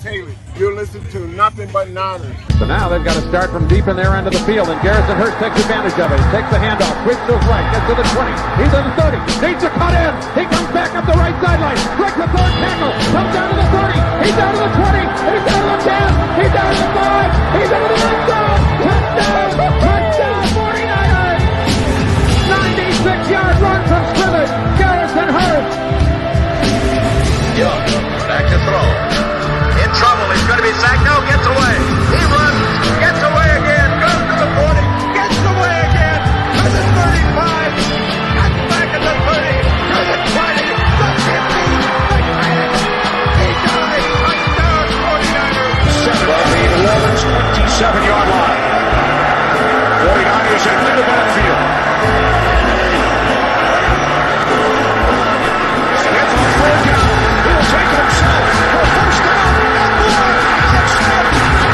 Haley. You're listening to Nothing But Niners. So now they've got to start from deep in their end of the field, and Garrison Hurst takes advantage of it. He takes the handoff, swings to his right, gets to the 20. He's to the 30, needs to cut in. He comes back up the right sideline, breaks the third tackle, comes down to the 30. He's down to the 20. He's down to the 10. He's down to the 5. He's into the end zone. Touchdown! Touchdown! 49ers! 96-yard run from scrimmage. Garrison Hurst. Young, back to throw. In trouble, he's going to be sacked. No, gets away. He runs, gets away again, goes to the 40, gets away again, to the 35, cuts back at the 30, to the 20, the 50, the 10. He dies. Touchdown, 49ers. Seven on the 11's 27-yard line. 49ers into the backfield. Gets on third down. He'll take it himself for a first down. And more. Alex Smith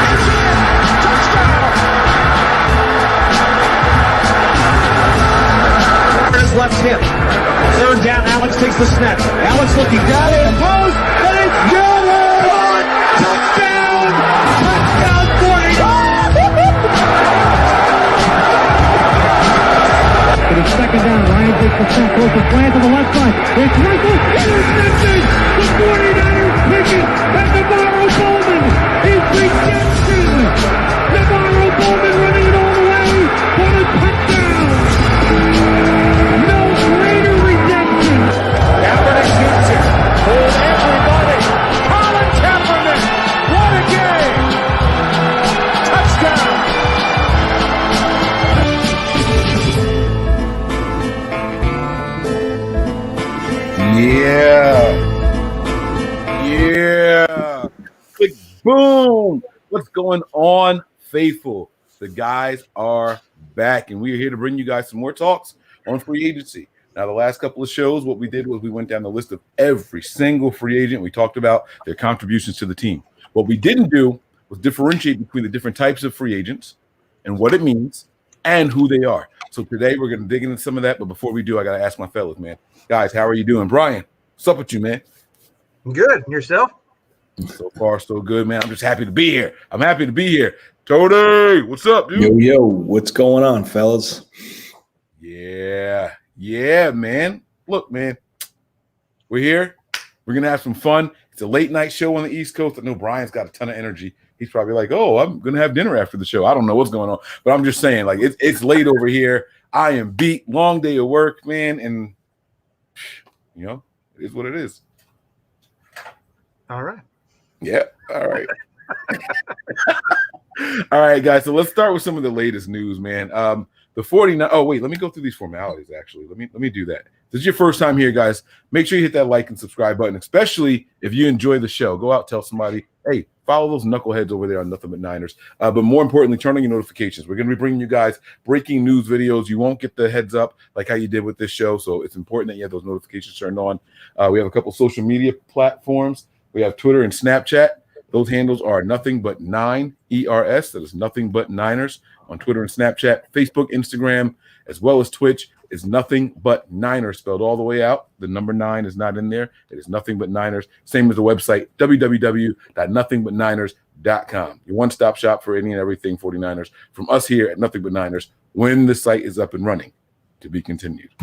is in. Touchdown. His left hip. Third down. Alex takes the snap. Alex looking down in the post. And it's good. Touchdown. Touchdown 49. But it's second down. Ryan takes the snap, goes to slant to the left side. It's Russell, intercepted! The 49ers pick it, and Navarro Bowman is redemption! Navarro Bowman running it all the way for a touchdown! No greater redemption! Kaepernick shoots it. Hold everybody. Colin Kaepernick. What a game. Touchdown. Yeah. Click, boom. What's going on, faithful? The guys are back, and we are here to bring you guys some more talks on free agency. Now, the last couple of shows, what we did was we went down the list of every single free agent. We talked about their contributions to the team. What we didn't do was differentiate between the different types of free agents and what it means and who they are. So today we're going to dig into some of that. But before we do, I got to ask my fellas, man. Guys, how are you doing? Brian, what's up with you, man? Good. Yourself? So far, so good, man. I'm just happy to be here. I'm happy to be here. Tony, what's up, dude? Yo, what's going on, fellas? Yeah, man. Look, man, we're here. We're going to have some fun. It's a late night show on the East Coast. I know Brian's got a ton of energy. He's probably like, oh, I'm going to have dinner after the show. I don't know what's going on, but I'm just saying, like, it's late over here. I am beat. Long day of work, man, and, you know, it is what it is. All right. Yeah. All right. All right, guys. So let's start with some of the latest news, man. The 49. Oh, wait. Let me go through these formalities. Actually, let me do that. If this is your first time here, guys. Make sure you hit that like and subscribe button, especially if you enjoy the show. Go out, tell somebody, hey, follow those knuckleheads over there on Nothing But Niners. But more importantly, turn on your notifications. We're going to be bringing you guys breaking news videos. You won't get the heads up like how you did with this show, so it's important that you have those notifications turned on. We have a couple social media platforms. We have Twitter and Snapchat. Those handles are Nothing But Nine ERS. That is Nothing But Niners on Twitter and Snapchat. Facebook, Instagram, as well as Twitch is Nothing But Niners, spelled all the way out. The number 9 is not in there. It is Nothing But Niners. Same as the website, www.nothingbutniners.com. Your one-stop shop for any and everything 49ers from us here at Nothing But Niners when the site is up and running. To be continued.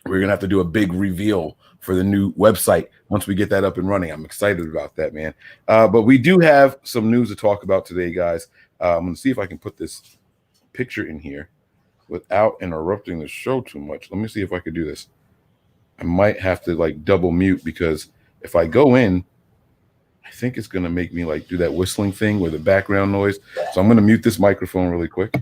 We're going to have to do a big reveal for the new website once we get that up and running. I'm excited about that, man. But we do have some news to talk about today, guys. I'm going to see if I can put this picture in here without interrupting the show too much. Let me see if I could do this. I might have to like double mute because if I go in, I think it's going to make me like do that whistling thing with the background noise. So I'm going to mute this microphone really quick.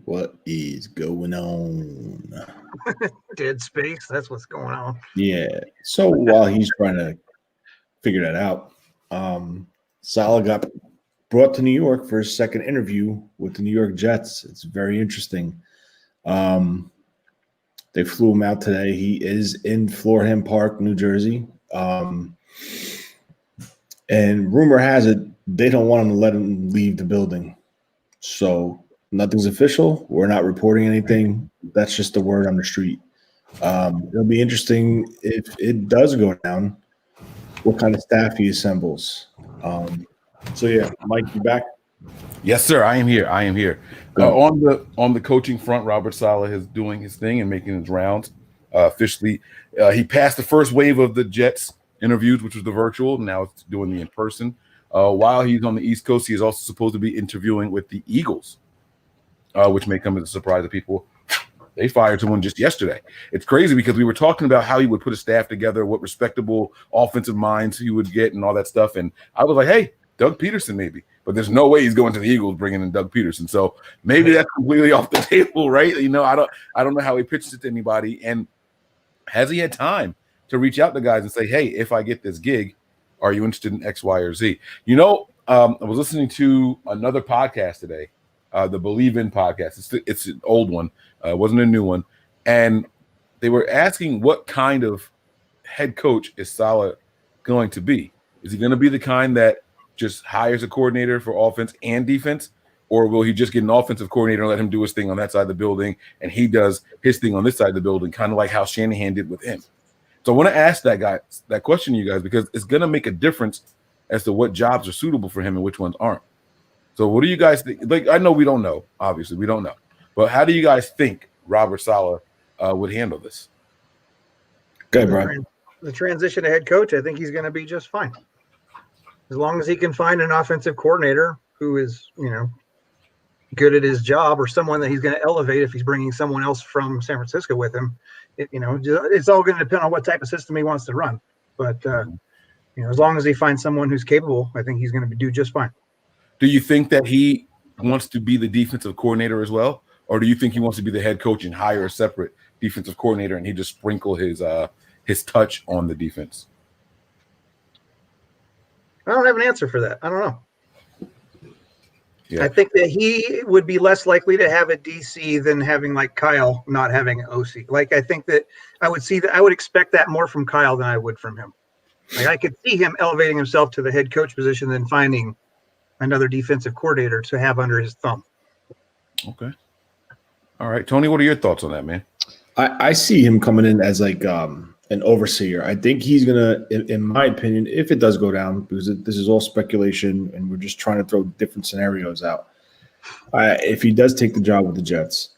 What is going on? Dead space. That's what's going on. Yeah. So while he's trying to figure that out, Saleh got brought to New York for his second interview with the New York Jets. It's very interesting. They flew him out today. He is in Florham Park, New Jersey. And rumor has it they don't want him to let him leave the building. So nothing's official. We're not reporting anything. That's just the word on the street. It'll be interesting if it does go down, what kind of staff he assembles. So yeah, Mike, you back? Yes, sir. I am here. On the coaching front, Robert Saleh is doing his thing and making his rounds. Officially, he passed the first wave of the Jets interviews, which was the virtual. Now it's doing the in-person. While he's on the East Coast, he is also supposed to be interviewing with the Eagles, which may come as a surprise to people. They fired someone just yesterday. It's crazy because we were talking about how he would put a staff together, what respectable offensive minds he would get and all that stuff. And I was like, hey, Doug Peterson maybe. But there's no way he's going to the Eagles bringing in Doug Peterson. So maybe that's completely off the table, right? You know, I don't know how he pitched it to anybody. And has he had time to reach out to guys and say, hey, if I get this gig, are you interested in X, Y, or Z? You know, I was listening to another podcast today, the Believe In podcast. It's an old one. It wasn't a new one. And they were asking what kind of head coach is Saleh going to be? Is he going to be the kind that just hires a coordinator for offense and defense? Or will he just get an offensive coordinator and let him do his thing on that side of the building and he does his thing on this side of the building, kind of like how Shanahan did with him? So I want to ask that question to you guys because it's going to make a difference as to what jobs are suitable for him and which ones aren't. So what do you guys think? Like, I know we don't know. Obviously, we don't know. But how do you guys think Robert Saleh would handle this? Good, Brian. The transition to head coach, I think he's going to be just fine. As long as he can find an offensive coordinator who is, you know, good at his job or someone that he's going to elevate if he's bringing someone else from San Francisco with him. It's all going to depend on what type of system he wants to run. But, as long as he finds someone who's capable, I think he's going to do just fine. Do you think that he wants to be the defensive coordinator as well? Or do you think he wants to be the head coach and hire a separate defensive coordinator and he just sprinkle his touch on the defense? I don't have an answer for that. I don't know. Yeah. I think that he would be less likely to have a DC than having like Kyle not having an OC. Like, I think that I would expect that more from Kyle than I would from him. Like, I could see him elevating himself to the head coach position than finding another defensive coordinator to have under his thumb. Okay. All right, Tony, what are your thoughts on that, man? I see him coming in as like an overseer. I think he's gonna, in my opinion, if it does go down, because this is all speculation and we're just trying to throw different scenarios out. If he does take the job with the Jets,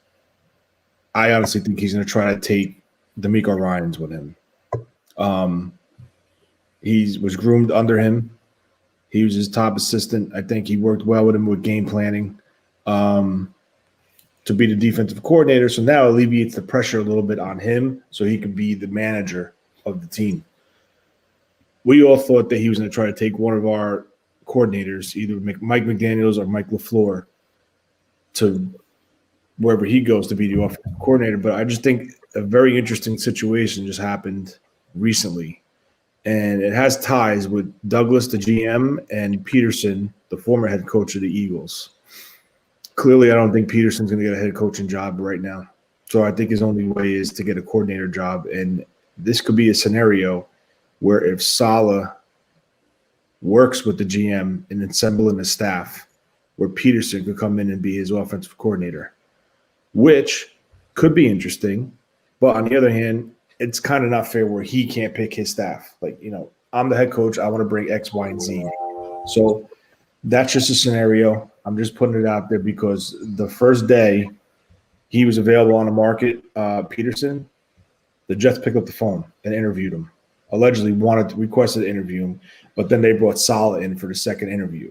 I honestly think he's gonna try to take D'Amico Ryans with him. He was groomed under him. He was his top assistant. I think he worked well with him with game planning. To be the defensive coordinator. So now it alleviates the pressure a little bit on him so he could be the manager of the team. We all thought that he was going to try to take one of our coordinators, either Mike McDaniels or Mike LaFleur, to wherever he goes to be the offensive coordinator. But I just think a very interesting situation just happened recently. And it has ties with Douglas, the GM, and Peterson, the former head coach of the Eagles. Clearly, I don't think Peterson's going to get a head coaching job right now. So I think his only way is to get a coordinator job. And this could be a scenario where if Saleh works with the GM and assembling a staff, where Peterson could come in and be his offensive coordinator, which could be interesting. But on the other hand, it's kind of not fair where he can't pick his staff. Like, I'm the head coach. I want to bring X, Y, and Z. So that's just a scenario. I'm just putting it out there because the first day he was available on the market, Peterson, the Jets picked up the phone and interviewed him. Allegedly requested to interview him, but then they brought Saleh in for the second interview.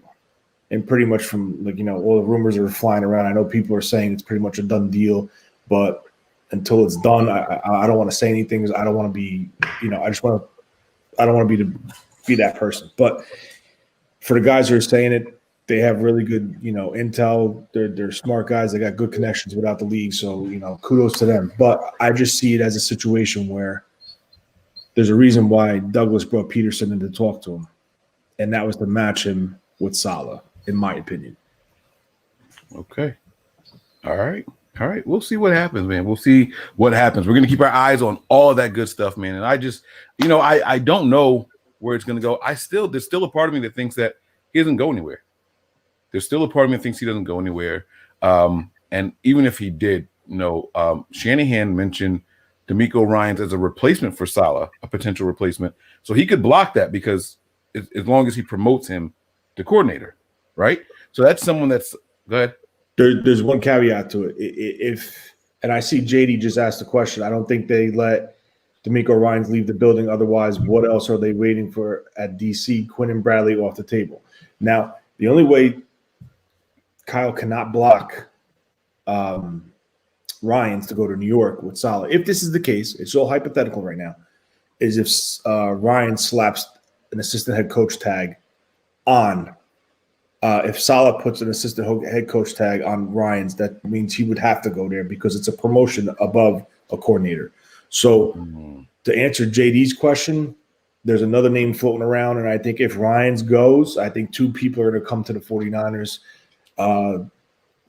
And pretty much from all the rumors that are flying around, I know people are saying it's pretty much a done deal, but until it's done, I don't want to say anything because I don't want to be, I don't want to be that person. But for the guys who are saying it, they have really good, intel. They're smart guys. They got good connections without the league. So, kudos to them. But I just see it as a situation where there's a reason why Douglas brought Peterson in to talk to him. And that was to match him with Saleh, in my opinion. Okay. All right. We'll see what happens, man. We'll see what happens. We're going to keep our eyes on all of that good stuff, man. And I just, I don't know where it's going to go. There's still a part of me that thinks that he doesn't go anywhere. There's still a part of me that thinks he doesn't go anywhere. And even if he did, Shanahan mentioned DeMeco Ryans as a replacement for Saleh, a potential replacement. So he could block that because as long as he promotes him to coordinator, right? So that's someone that's – go ahead. There's one caveat to it. And I see JD just asked the question. I don't think they let DeMeco Ryans leave the building. Otherwise, what else are they waiting for at DC? Quinn and Bradley off the table. Now, the only way Kyle cannot block Ryans to go to New York with Saleh, if this is the case, it's all hypothetical right now, is if Ryan slaps an assistant head coach tag on if Saleh puts an assistant head coach tag on Ryans, that means he would have to go there because it's a promotion above a coordinator. So to answer JD's question, there's another name floating around, and I think if Ryans goes, I think two people are going to come to the 49ers.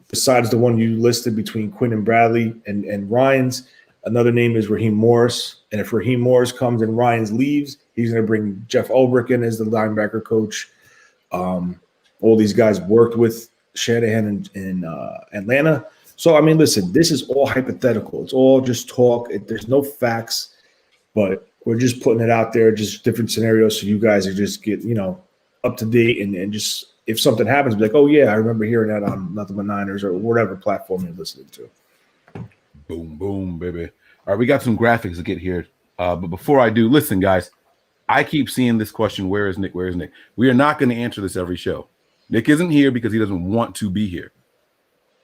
Besides the one you listed between Quinn and Bradley and Ryans, another name is Raheem Morris. And if Raheem Morris comes and Ryans leaves, he's going to bring Jeff Ulbrich in as the linebacker coach. All these guys worked with Shanahan in Atlanta. So, I mean, listen, this is all hypothetical. It's all just talk. There's no facts, but we're just putting it out there, just different scenarios so you guys are just get, up to date and just if something happens, be like, oh, yeah, I remember hearing that on Nothing But Niners or whatever platform you're listening to. Boom, boom, baby. All right, we got some graphics to get here. But before I do, listen, guys, I keep seeing this question, where is Nick? Where is Nick? We are not going to answer this every show. Nick isn't here because he doesn't want to be here.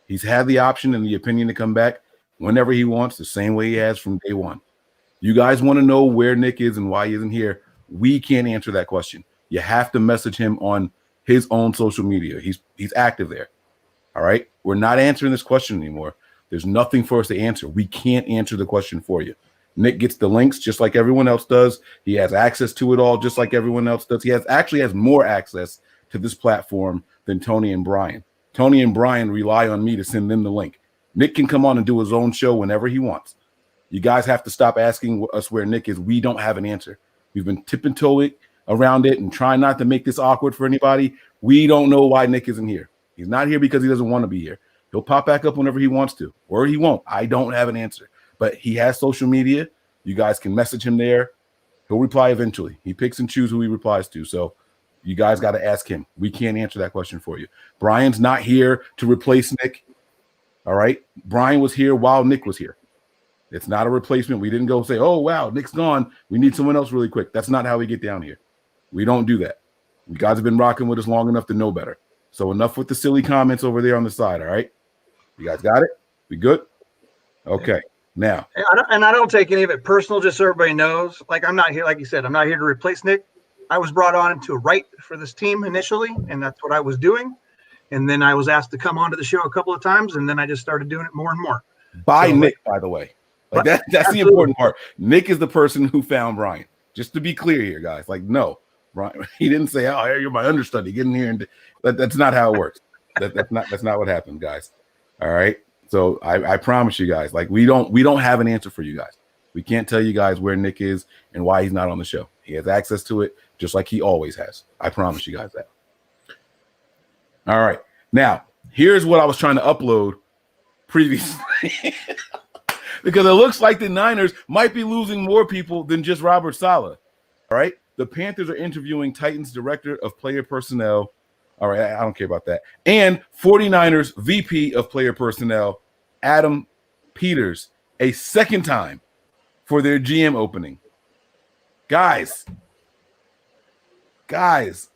He's had the option and the opinion to come back whenever he wants, the same way he has from day one. You guys want to know where Nick is and why he isn't here. We can't answer that question. You have to message him on his own social media. He's active there. All right? We're not answering this question anymore. There's nothing for us to answer. We can't answer the question for you. Nick gets the links just like everyone else does. He has access to it all just like everyone else does. He actually has more access to this platform than Tony and Brian. Tony and Brian rely on me to send them the link. Nick can come on and do his own show whenever he wants. You guys have to stop asking us where Nick is. We don't have an answer. We've been tiptoeing around it and trying not to make this awkward for anybody. We don't know why Nick isn't here. He's not here because he doesn't want to be here. He'll pop back up whenever he wants to, or he won't. I don't have an answer. But he has social media. You guys can message him there. He'll reply eventually. He picks and chooses who he replies to. So you guys got to ask him. We can't answer that question for you. Brian's not here to replace Nick. All right? Brian was here while Nick was here. It's not a replacement. We didn't go say, oh, wow, Nick's gone. We need someone else really quick. That's not how we get down here. We don't do that. You guys have been rocking with us long enough to know better. So enough with the silly comments over there on the side, all right? You guys got it? We good? Okay. Now. And I don't take any of it personal, just so everybody knows. Like, I'm not here, like you said, I'm not here to replace Nick. I was brought on to write for this team initially, and that's what I was doing. And then I was asked to come onto the show a couple of times, and then I just started doing it more and more. By Nick, by the way. Like that's absolutely the important part. Nick is the person who found Brian. Just to be clear here, guys. Like, no, Brian, he didn't say, "Oh, you're my understudy. Get in here," and that's not how it works. That's not what happened, guys. All right. So I promise you guys, like we don't have an answer for you guys. We can't tell you guys where Nick is and why he's not on the show. He has access to it just like he always has. I promise you guys that. All right. Now, here's what I was trying to upload previously. Because it looks like the Niners might be losing more people than just Robert Saleh. All right. The Panthers are interviewing Titans director of player personnel. All right. I don't care about that. And 49ers VP of player personnel, Adam Peters, a second time for their GM opening. Guys,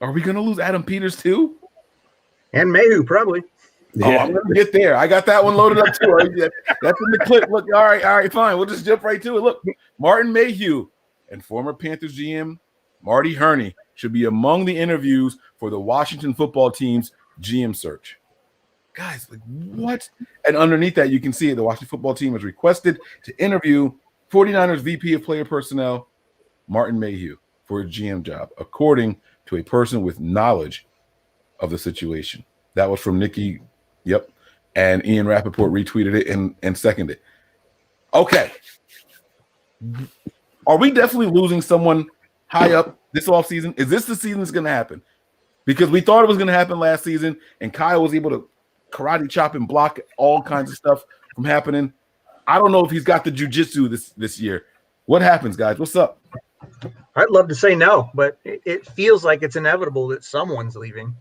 are we going to lose Adam Peters too? And Mayhew, probably. Yeah. Oh, I'm gonna get there. I got that one loaded up too. That's in the clip. Look, all right, fine. We'll just jump right to it. Look, Martin Mayhew and former Panthers GM Marty Herney should be among the interviews for the Washington football team's GM search. Guys, like what? And underneath that, you can see the Washington football team has requested to interview 49ers VP of player personnel, Martin Mayhew, for a GM job, according to a person with knowledge of the situation. That was from Nikki. Yep. And Ian Rappaport retweeted it and seconded it. Okay. Are we definitely losing someone high up this offseason? Is this the season that's going to happen? because we thought it was going to happen last season, and Kyle was able to karate chop and block all kinds of stuff from happening. I don't know if he's got the jujitsu this year. What happens, guys? What's up? I'd love to say no, but it feels like it's inevitable that someone's leaving.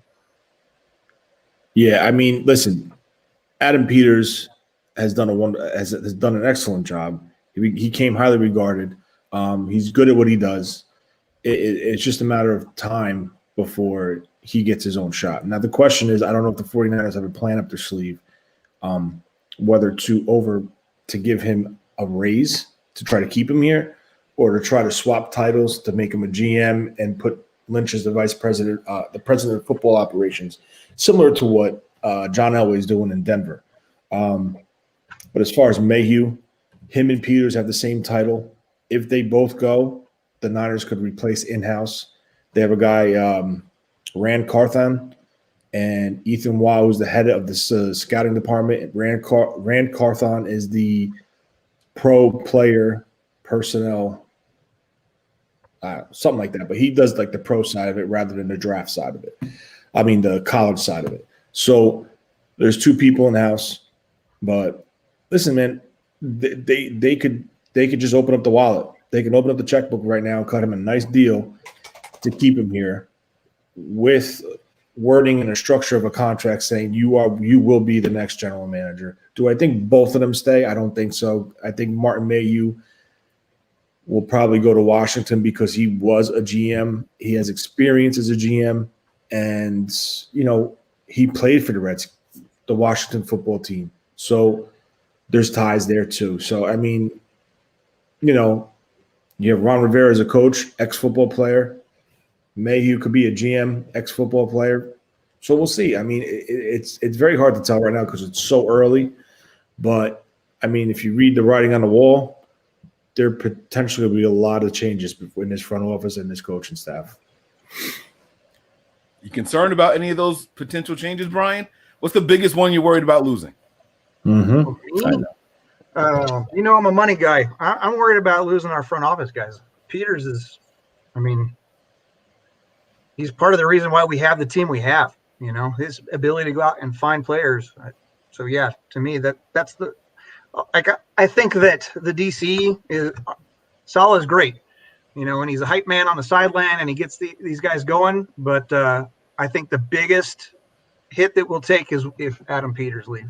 Yeah, I mean, listen, Adam Peters has done has done an excellent job. He came highly regarded. He's good at what he does. It's just a matter of time before he gets his own shot. Now, the question is, I don't know if the 49ers have a plan up their sleeve, whether to give him a raise to try to keep him here, or to try to swap titles to make him a GM and put Lynch as the vice president, the president of football operations, similar to what John Elway's doing in Denver. But as far as Mayhew, him and Peters have the same title. If they both go, the Niners could replace in-house. They have a guy, Rand Carthon, and Ethan Waugh, who's the head of the scouting department. Rand Carthon is the pro player personnel, something like that. But he does like the pro side of it rather than the draft side of it. I mean, the college side of it. So there's two people in the house. But listen, man, they could just open up the wallet. They can open up the checkbook right now and cut him a nice deal to keep him here with wording and a structure of a contract saying you will be the next general manager. Do I think both of them stay? I don't think so. I think Martin Mayhew will probably go to Washington because he was a GM. He has experience as a GM, and he played for the Washington football team. So there's ties there too. So I mean, you have Ron Rivera as a coach, ex-football player. Mayhew could be a GM, ex-football player. So we'll see. I mean, it's very hard to tell right now because it's so early. But, I mean, if you read the writing on the wall, there potentially will be a lot of changes in this front office and this coaching staff. You concerned about any of those potential changes, Brian? What's the biggest one you're worried about losing? Mm-hmm. I'm a money guy. I'm worried about losing our front office guys. Peters is, he's part of the reason why we have the team we have. His ability to go out and find players. So yeah, to me that's the. I think that the DC is Saleh is great, and he's a hype man on the sideline and he gets these guys going. But I think the biggest hit that we'll take is if Adam Peters leaves.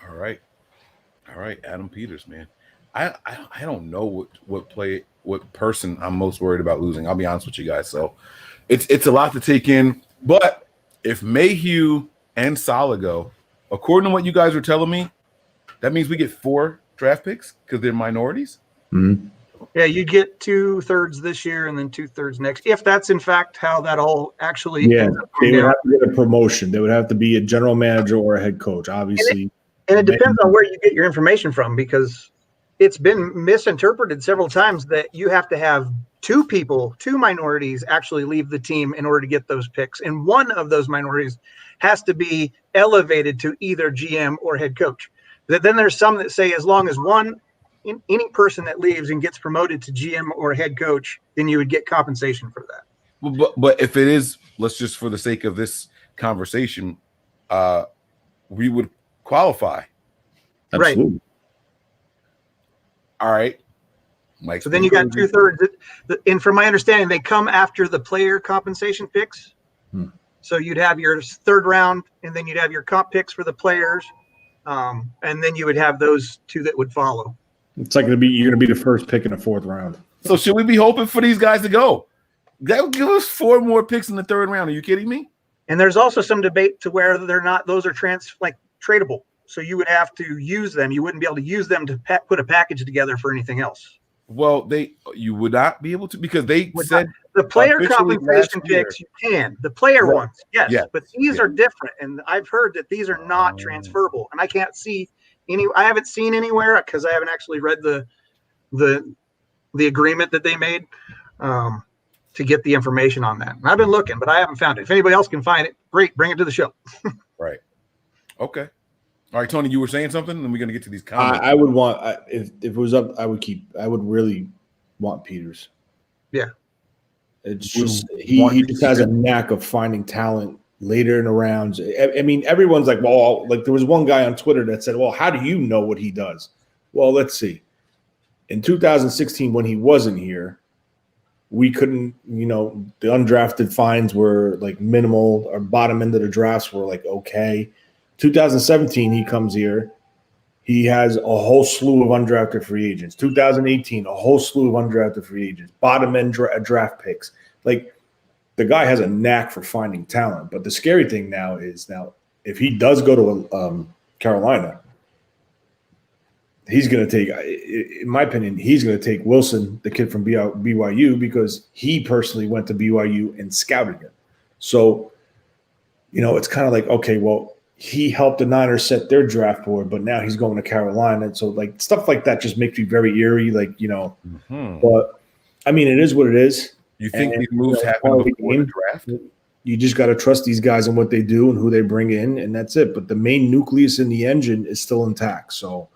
All right, Adam Peters, man. I don't know what person I'm most worried about losing. I'll be honest with you guys. So it's a lot to take in. But if Mayhew and Saleh go, according to what you guys were telling me, that means we get 4 draft picks because they're minorities. Mm-hmm. Yeah, you'd get 2/3 this year and then 2/3 next. If that's in fact how that all actually. Yeah, they would have to get a promotion. They would have to be a general manager or a head coach, obviously. And it depends on where you get your information from, because it's been misinterpreted several times that you have to have 2 minorities actually leave the team in order to get those picks. And one of those minorities has to be elevated to either GM or head coach. Then there's some that say as long as any person that leaves and gets promoted to GM or head coach, then you would get compensation for that. But if it is, let's just for the sake of this conversation, we would qualify. Absolutely. Right. All right. Mike. So then you got 2/3. And from my understanding, they come after the player compensation picks. So you'd have your 3rd round, and then you'd have your comp picks for the players. And then you would have those 2 that would follow. It's like you're going to be the first pick in the 4th round. So should we be hoping for these guys to go? That would give us 4 more picks in the 3rd round. Are you kidding me? And there's also some debate to where those are tradable. So you would have to use them. You wouldn't be able to use them to put a package together for anything else. Well, you would not be able to, because they said the player compensation picks you can. The player ones, yes. Yeah. But these are different. And I've heard that these are not transferable. And I can't see I haven't seen anywhere, because I haven't actually read the agreement that they made to get the information on that. And I've been looking, but I haven't found it. If anybody else can find it, great, bring it to the show. Right. Okay. All right, Tony, you were saying something, and we're going to get to these comments. I would want, if it was up, I would really want Peters. Yeah. It's just he just has a knack of finding talent later in the rounds. I mean, everyone's like, well, like there was one guy on Twitter that said, well, how do you know what he does? Well, let's see. In 2016, when he wasn't here, we couldn't, the undrafted fines were like minimal. Our bottom end of the drafts were like okay. 2017, he comes here. He has a whole slew of undrafted free agents. 2018, a whole slew of undrafted free agents. Bottom end draft picks. Like the guy has a knack for finding talent. But the scary thing now is if he does go to Carolina, he's going to take, in my opinion, he's going to take Wilson, the kid from BYU, because he personally went to BYU and scouted him. So, it's kind of like, okay, well, he helped the Niners set their draft board, but now he's going to Carolina. And so, like, stuff like that just makes me very eerie, like, But, I mean, it is what it is. You think these moves happen before the draft? You just got to trust these guys and what they do and who they bring in, and that's it. But the main nucleus in the engine is still intact. So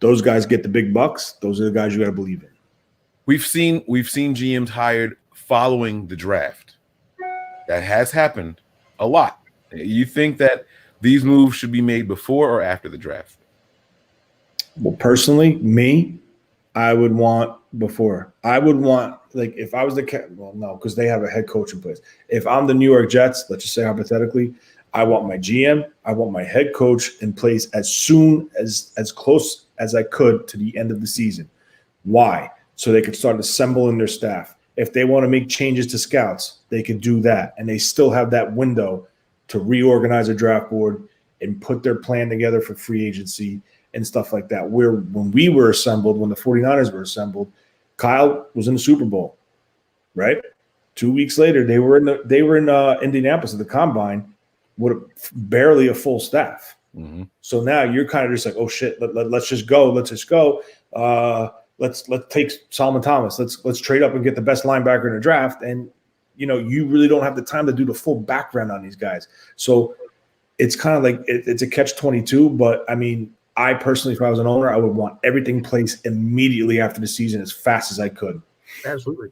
those guys get the big bucks. Those are the guys you got to believe in. We've seen GMs hired following the draft. That has happened a lot. You think that these moves should be made before or after the draft? Well, personally, I would want before. I would want, like, if I was no, because they have a head coach in place. If I'm the New York Jets, let's just say hypothetically, I want my GM, I want my head coach in place as soon as close as I could to the end of the season. Why? So they could start assembling their staff. If they want to make changes to scouts, they could do that. And they still have that window to reorganize a draft board and put their plan together for free agency and stuff like that. When we were assembled, when the 49ers were assembled, Kyle was in the Super Bowl, right? 2 weeks later, they were in Indianapolis at the Combine with barely a full staff. Mm-hmm. So now you're kind of just like, oh shit, let's just go. Let's take Solomon Thomas. Let's trade up and get the best linebacker in the draft. And you really don't have the time to do the full background on these guys. So it's kind of like it's a catch-22. But I mean, I personally, if I was an owner, I would want everything placed immediately after the season as fast as I could. Absolutely.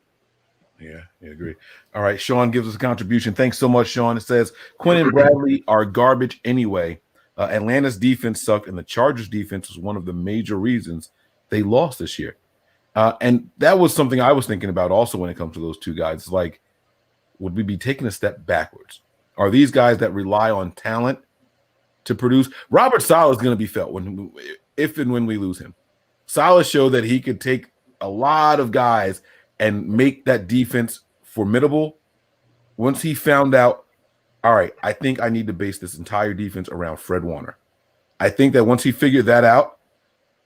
Yeah, I agree. All right, Sean gives us a contribution. Thanks so much, Sean. It says, Quinn and Bradley are garbage anyway. Atlanta's defense sucked, and the Chargers' defense was one of the major reasons they lost this year. And that was something I was thinking about also when it comes to those two guys. Like, would we be taking a step backwards? Are these guys that rely on talent to produce? Robert Saleh is going to be felt if and when we lose him. Saleh showed that he could take a lot of guys and make that defense formidable. Once he found out, all right, I think I need to base this entire defense around Fred Warner. I think that once he figured that out,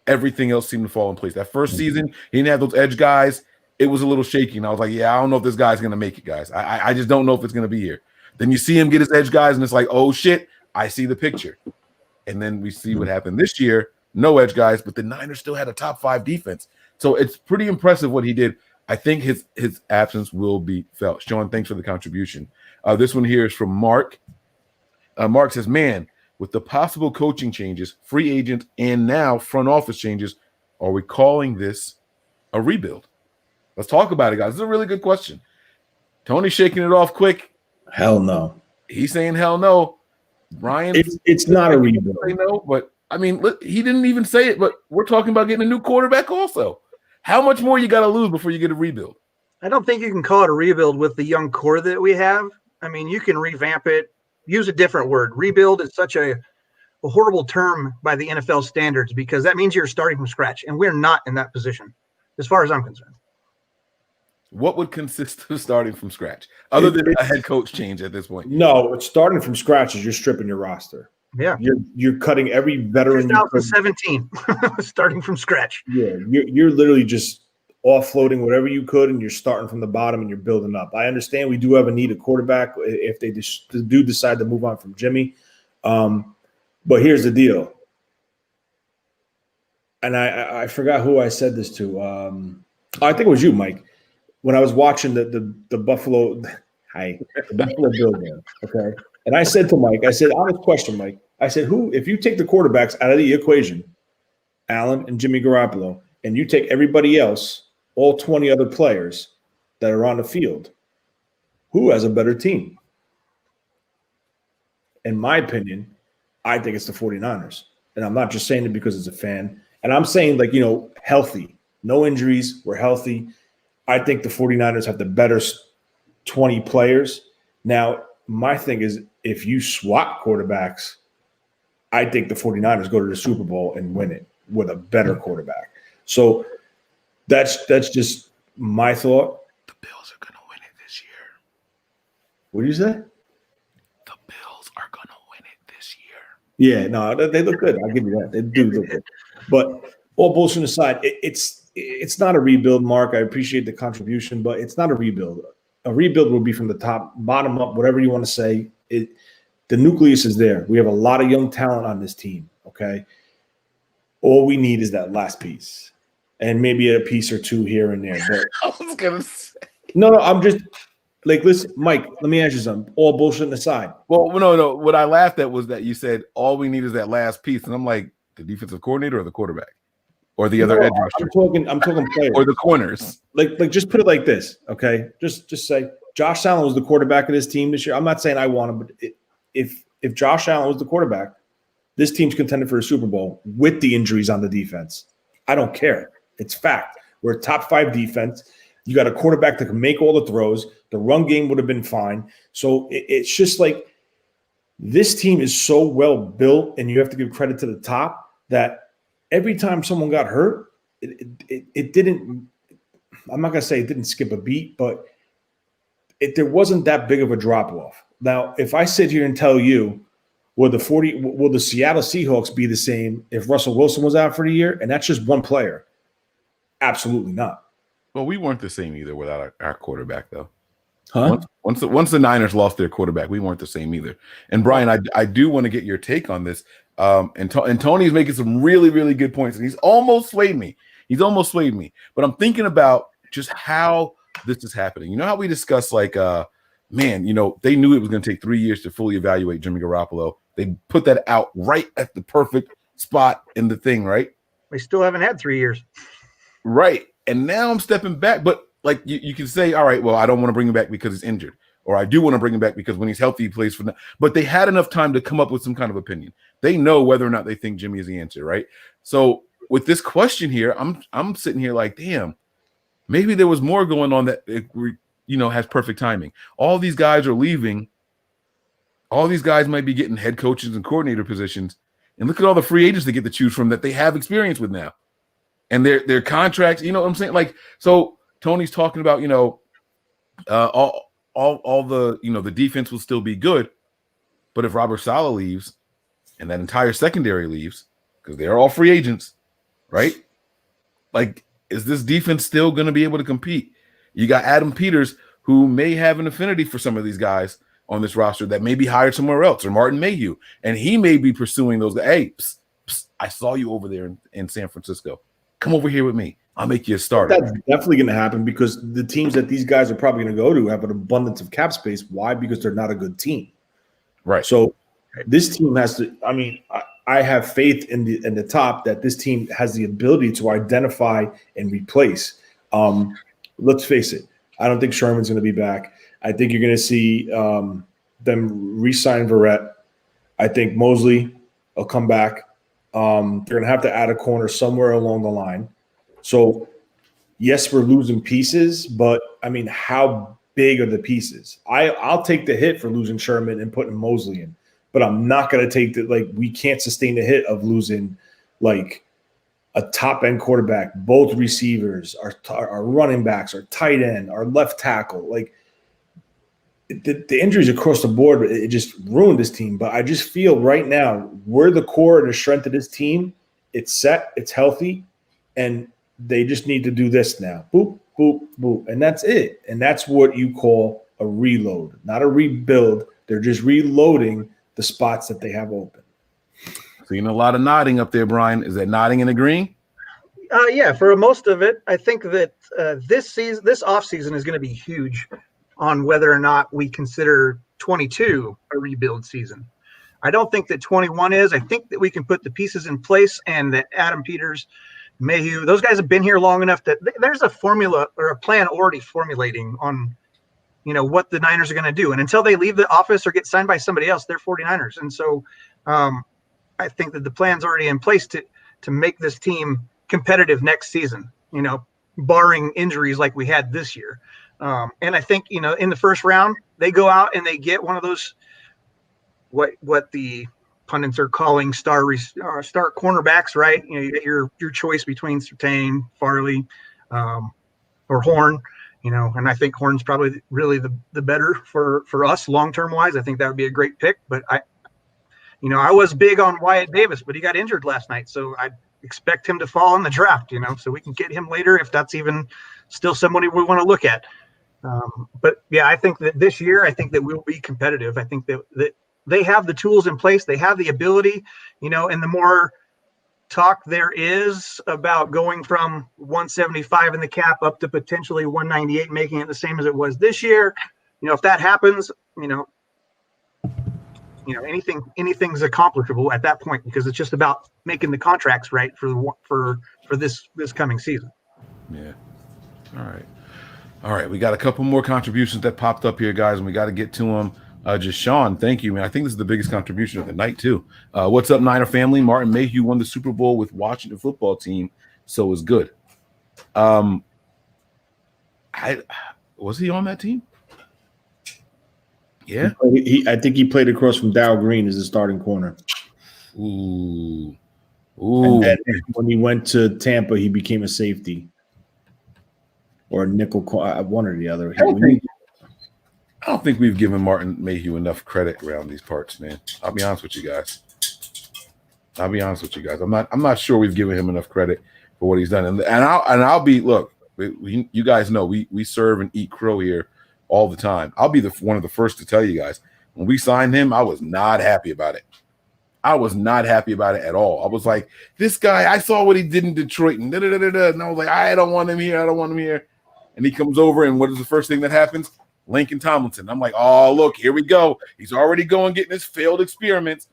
everything else seemed to fall in place. That first season, he didn't have those edge guys. It was a little shaky. And I was like, yeah, I don't know if this guy's going to make it, guys. I just don't know if it's going to be here. Then you see him get his edge guys, and it's like, oh, shit, I see the picture. And then we see what happened this year. No edge guys, but the Niners still had a top 5 defense. So it's pretty impressive what he did. I think his absence will be felt. Sean, thanks for the contribution. This one here is from Mark. Mark says, man, with the possible coaching changes, free agents, and now front office changes, are we calling this a rebuild? Let's talk about it, guys. This is a really good question. Tony's shaking it off quick. Hell no. He's saying hell no. Ryan, it's not a rebuild. Say no, but I mean, he didn't even say it, but we're talking about getting a new quarterback also. How much more you got to lose before you get a rebuild? I don't think you can call it a rebuild with the young core that we have. I mean, you can revamp it, use a different word. Rebuild is such a horrible term by the NFL standards because that means you're starting from scratch, and we're not in that position as far as I'm concerned. What would consist of starting from scratch other than a head coach change at this point? No, it's starting from scratch is you're stripping your roster. Yeah. You're cutting every veteran. 2017, starting from scratch. Yeah, you're literally just offloading whatever you could, and you're starting from the bottom and you're building up. I understand we do have a need of quarterback if they do decide to move on from Jimmy. But here's the deal. And I forgot who I said this to. I think it was you, Mike. When I was watching the Buffalo Bill game, okay, and I said to Mike, I said, honest question, Mike. I said, if you take the quarterbacks out of the equation, Allen and Jimmy Garoppolo, and you take everybody else, all 20 other players that are on the field, Who has a better team? In my opinion, I think it's the 49ers. And I'm not just saying it because it's a fan. And I'm saying, like, healthy. No injuries. We're healthy. I think the 49ers have the better 20 players. Now, my thing is, if you swap quarterbacks, I think the 49ers go to the Super Bowl and win it with a better quarterback. So that's just my thought. The Bills are going to win it this year. What do you say? The Bills are going to win it this year. Yeah, no, they look good. I'll give you that. They do look good. But all bullshit aside, it's not a rebuild, Mark. I appreciate the contribution, but it's not a rebuild. A rebuild will be from the top, bottom up, whatever you want to say. The nucleus is there. We have a lot of young talent on this team, okay? All we need is that last piece and maybe a piece or two here and there. But I was going to say. No, I'm just like, listen, Mike, let me ask you something. All bullshit aside. Well, no. What I laughed at was that you said all we need is that last piece. And I'm like, the defensive coordinator or the quarterback? Or the other edge rusher? I'm talking players. Or the corners. Like just put it like this, okay? Just say Josh Allen was the quarterback of this team this year. I'm not saying I want him, but if Josh Allen was the quarterback, this team's contended for a Super Bowl with the injuries on the defense. I don't care. It's fact. We're a top 5 defense. You got a quarterback that can make all the throws. The run game would have been fine. So it's just like this team is so well built, and you have to give credit to the top that every time someone got hurt, it didn't – I'm not going to say it didn't skip a beat, but there wasn't that big of a drop-off. Now, if I sit here and tell you, will the Seattle Seahawks be the same if Russell Wilson was out for the year? And that's just one player. Absolutely not. Well, we weren't the same either without our quarterback, though. Huh? Once the Niners lost their quarterback, we weren't the same either. And Brian, I do want to get your take on this. And Tony's making some really, really good points, and he's almost swayed me. But I'm thinking about just how this is happening. You know how we discussed, like, they knew it was going to take 3 years to fully evaluate Jimmy Garoppolo. They put that out right at the perfect spot in the thing, right? We still haven't had 3 years. Right. And now I'm stepping back. But, like, you can say, all right, well, I don't want to bring him back because he's injured. Or I do want to bring him back because when he's healthy, he plays for them. But they had enough time to come up with some kind of opinion. They know whether or not they think Jimmy is the answer, right? So with this question here, I'm sitting here like, damn, maybe there was more going on that has perfect timing. All these guys are leaving. All these guys might be getting head coaches and coordinator positions. And look at all the free agents they get to choose from that they have experience with now. And their contracts, you know what I'm saying? Like, so Tony's talking about, all the, the defense will still be good. But if Robert Saleh leaves and that entire secondary leaves, because they're all free agents, right? Like, is this defense still going to be able to compete? You got Adam Peters, who may have an affinity for some of these guys on this roster that may be hired somewhere else, or Martin Mayhew, and he may be pursuing those. Hey, I saw you over there in San Francisco. Come over here with me. I'll make you a starter. That's definitely going to happen because the teams that these guys are probably going to go to have an abundance of cap space. Why? Because they're not a good team. Right. So this team has to – I mean, I have faith in the top that this team has the ability to identify and replace. Let's face it. I don't think Sherman's going to be back. I think you're going to see them re-sign Verrett. I think Mosley will come back. They're going to have to add a corner somewhere along the line. So, yes, we're losing pieces, but, I mean, how big are the pieces? I'll take the hit for losing Sherman and putting Mosley in, but I'm not going to take the – like, we can't sustain the hit of losing, like, a top-end quarterback, both receivers, our running backs, our tight end, our left tackle. Like, the injuries across the board, it just ruined this team. But I just feel right now we're the core and the strength of this team. It's set, it's healthy, and they just need to do this now. Boop, boop, boop. And that's it. And that's what you call a reload, not a rebuild. They're just reloading the spots that they have open. Seeing a lot of nodding up there, Brian. Is that nodding and agreeing? Yeah, for most of it, I think that this offseason is going to be huge on whether or not we consider 22 a rebuild season. I don't think that 21 is. I think that we can put the pieces in place and that Adam Peters, Mayhew, those guys have been here long enough that there's a formula or a plan already formulating on what the Niners are going to do. And until they leave the office or get signed by somebody else, they're 49ers. And so I think that the plan's already in place to make this team competitive next season, barring injuries like we had this year. And I think, in the first round, they go out and they get one of those, what the pundits are calling star cornerbacks, right? You get your choice between Surtain, Farley, or Horn, and I think Horn's probably really the better for us long-term wise. I think that would be a great pick, but I was big on Wyatt Davis, but he got injured last night. So I expect him to fall in the draft, so we can get him later if that's even still somebody we want to look at. But yeah, I think that this year, I think that we'll be competitive. I think that they have the tools in place. They have the ability, and the more talk there is about going from 175 in the cap up to potentially 198, making it the same as it was this year. If that happens, anything's accomplishable at that point, because it's just about making the contracts right for this coming season. Yeah. All right. We got a couple more contributions that popped up here, guys, and we got to get to them. Just Sean, thank you, man. I think this is the biggest contribution of the night too. What's up, Niner family? Martin Mayhew won the Super Bowl with Washington football team, so it's good. Was he on that team? Yeah, I think he played across from Dow Green as a starting corner. Ooh. And then when he went to Tampa, he became a safety or a nickel, one or the other. I don't think we've given Martin Mayhew enough credit around these parts, man. I'll be honest with you guys. I'm not sure we've given him enough credit for what he's done. And I'll be, look, you guys know we serve and eat crow here all the time. I'll be one of the first to tell you guys, when we signed him, I was not happy about it. I was not happy about it at all. I was like, this guy, I saw what he did in Detroit, and and I was like, I don't want him here. And he comes over, and what is the first thing that happens? Lincoln Tomlinson. I'm like, oh, look, here we go. He's already going getting his failed experiments.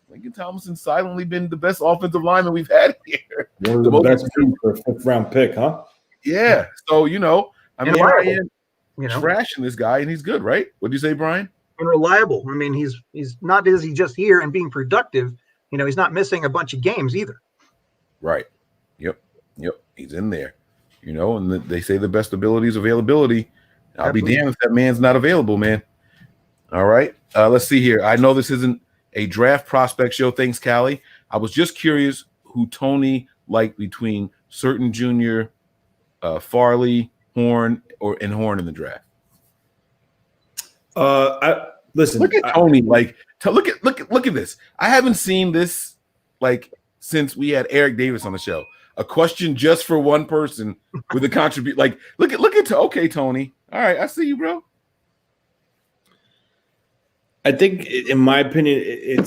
Lincoln Tomlinson's silently been the best offensive lineman we've had here. One of the best teams for a fifth-round pick, huh? Yeah. So, I mean, trashing this guy, and he's good, right? What'd you say, Brian? And reliable. I mean, he's not is he just here and being productive. He's not missing a bunch of games either. Right. Yep. He's in there. And they say the best ability is availability. I'll be damned if that man's not available, man. All right. Let's see here. I know this isn't a draft prospect show. Thanks, Callie. I was just curious who Tony liked between Certain Jr., Farley, Horn, and Horn in the draft. Listen. Look at Tony. Look at this. I haven't seen this since we had Eric Davis on the show. A question just for one person with a contribute. Look at okay, Tony. All right, I see you, bro. I think, in my opinion,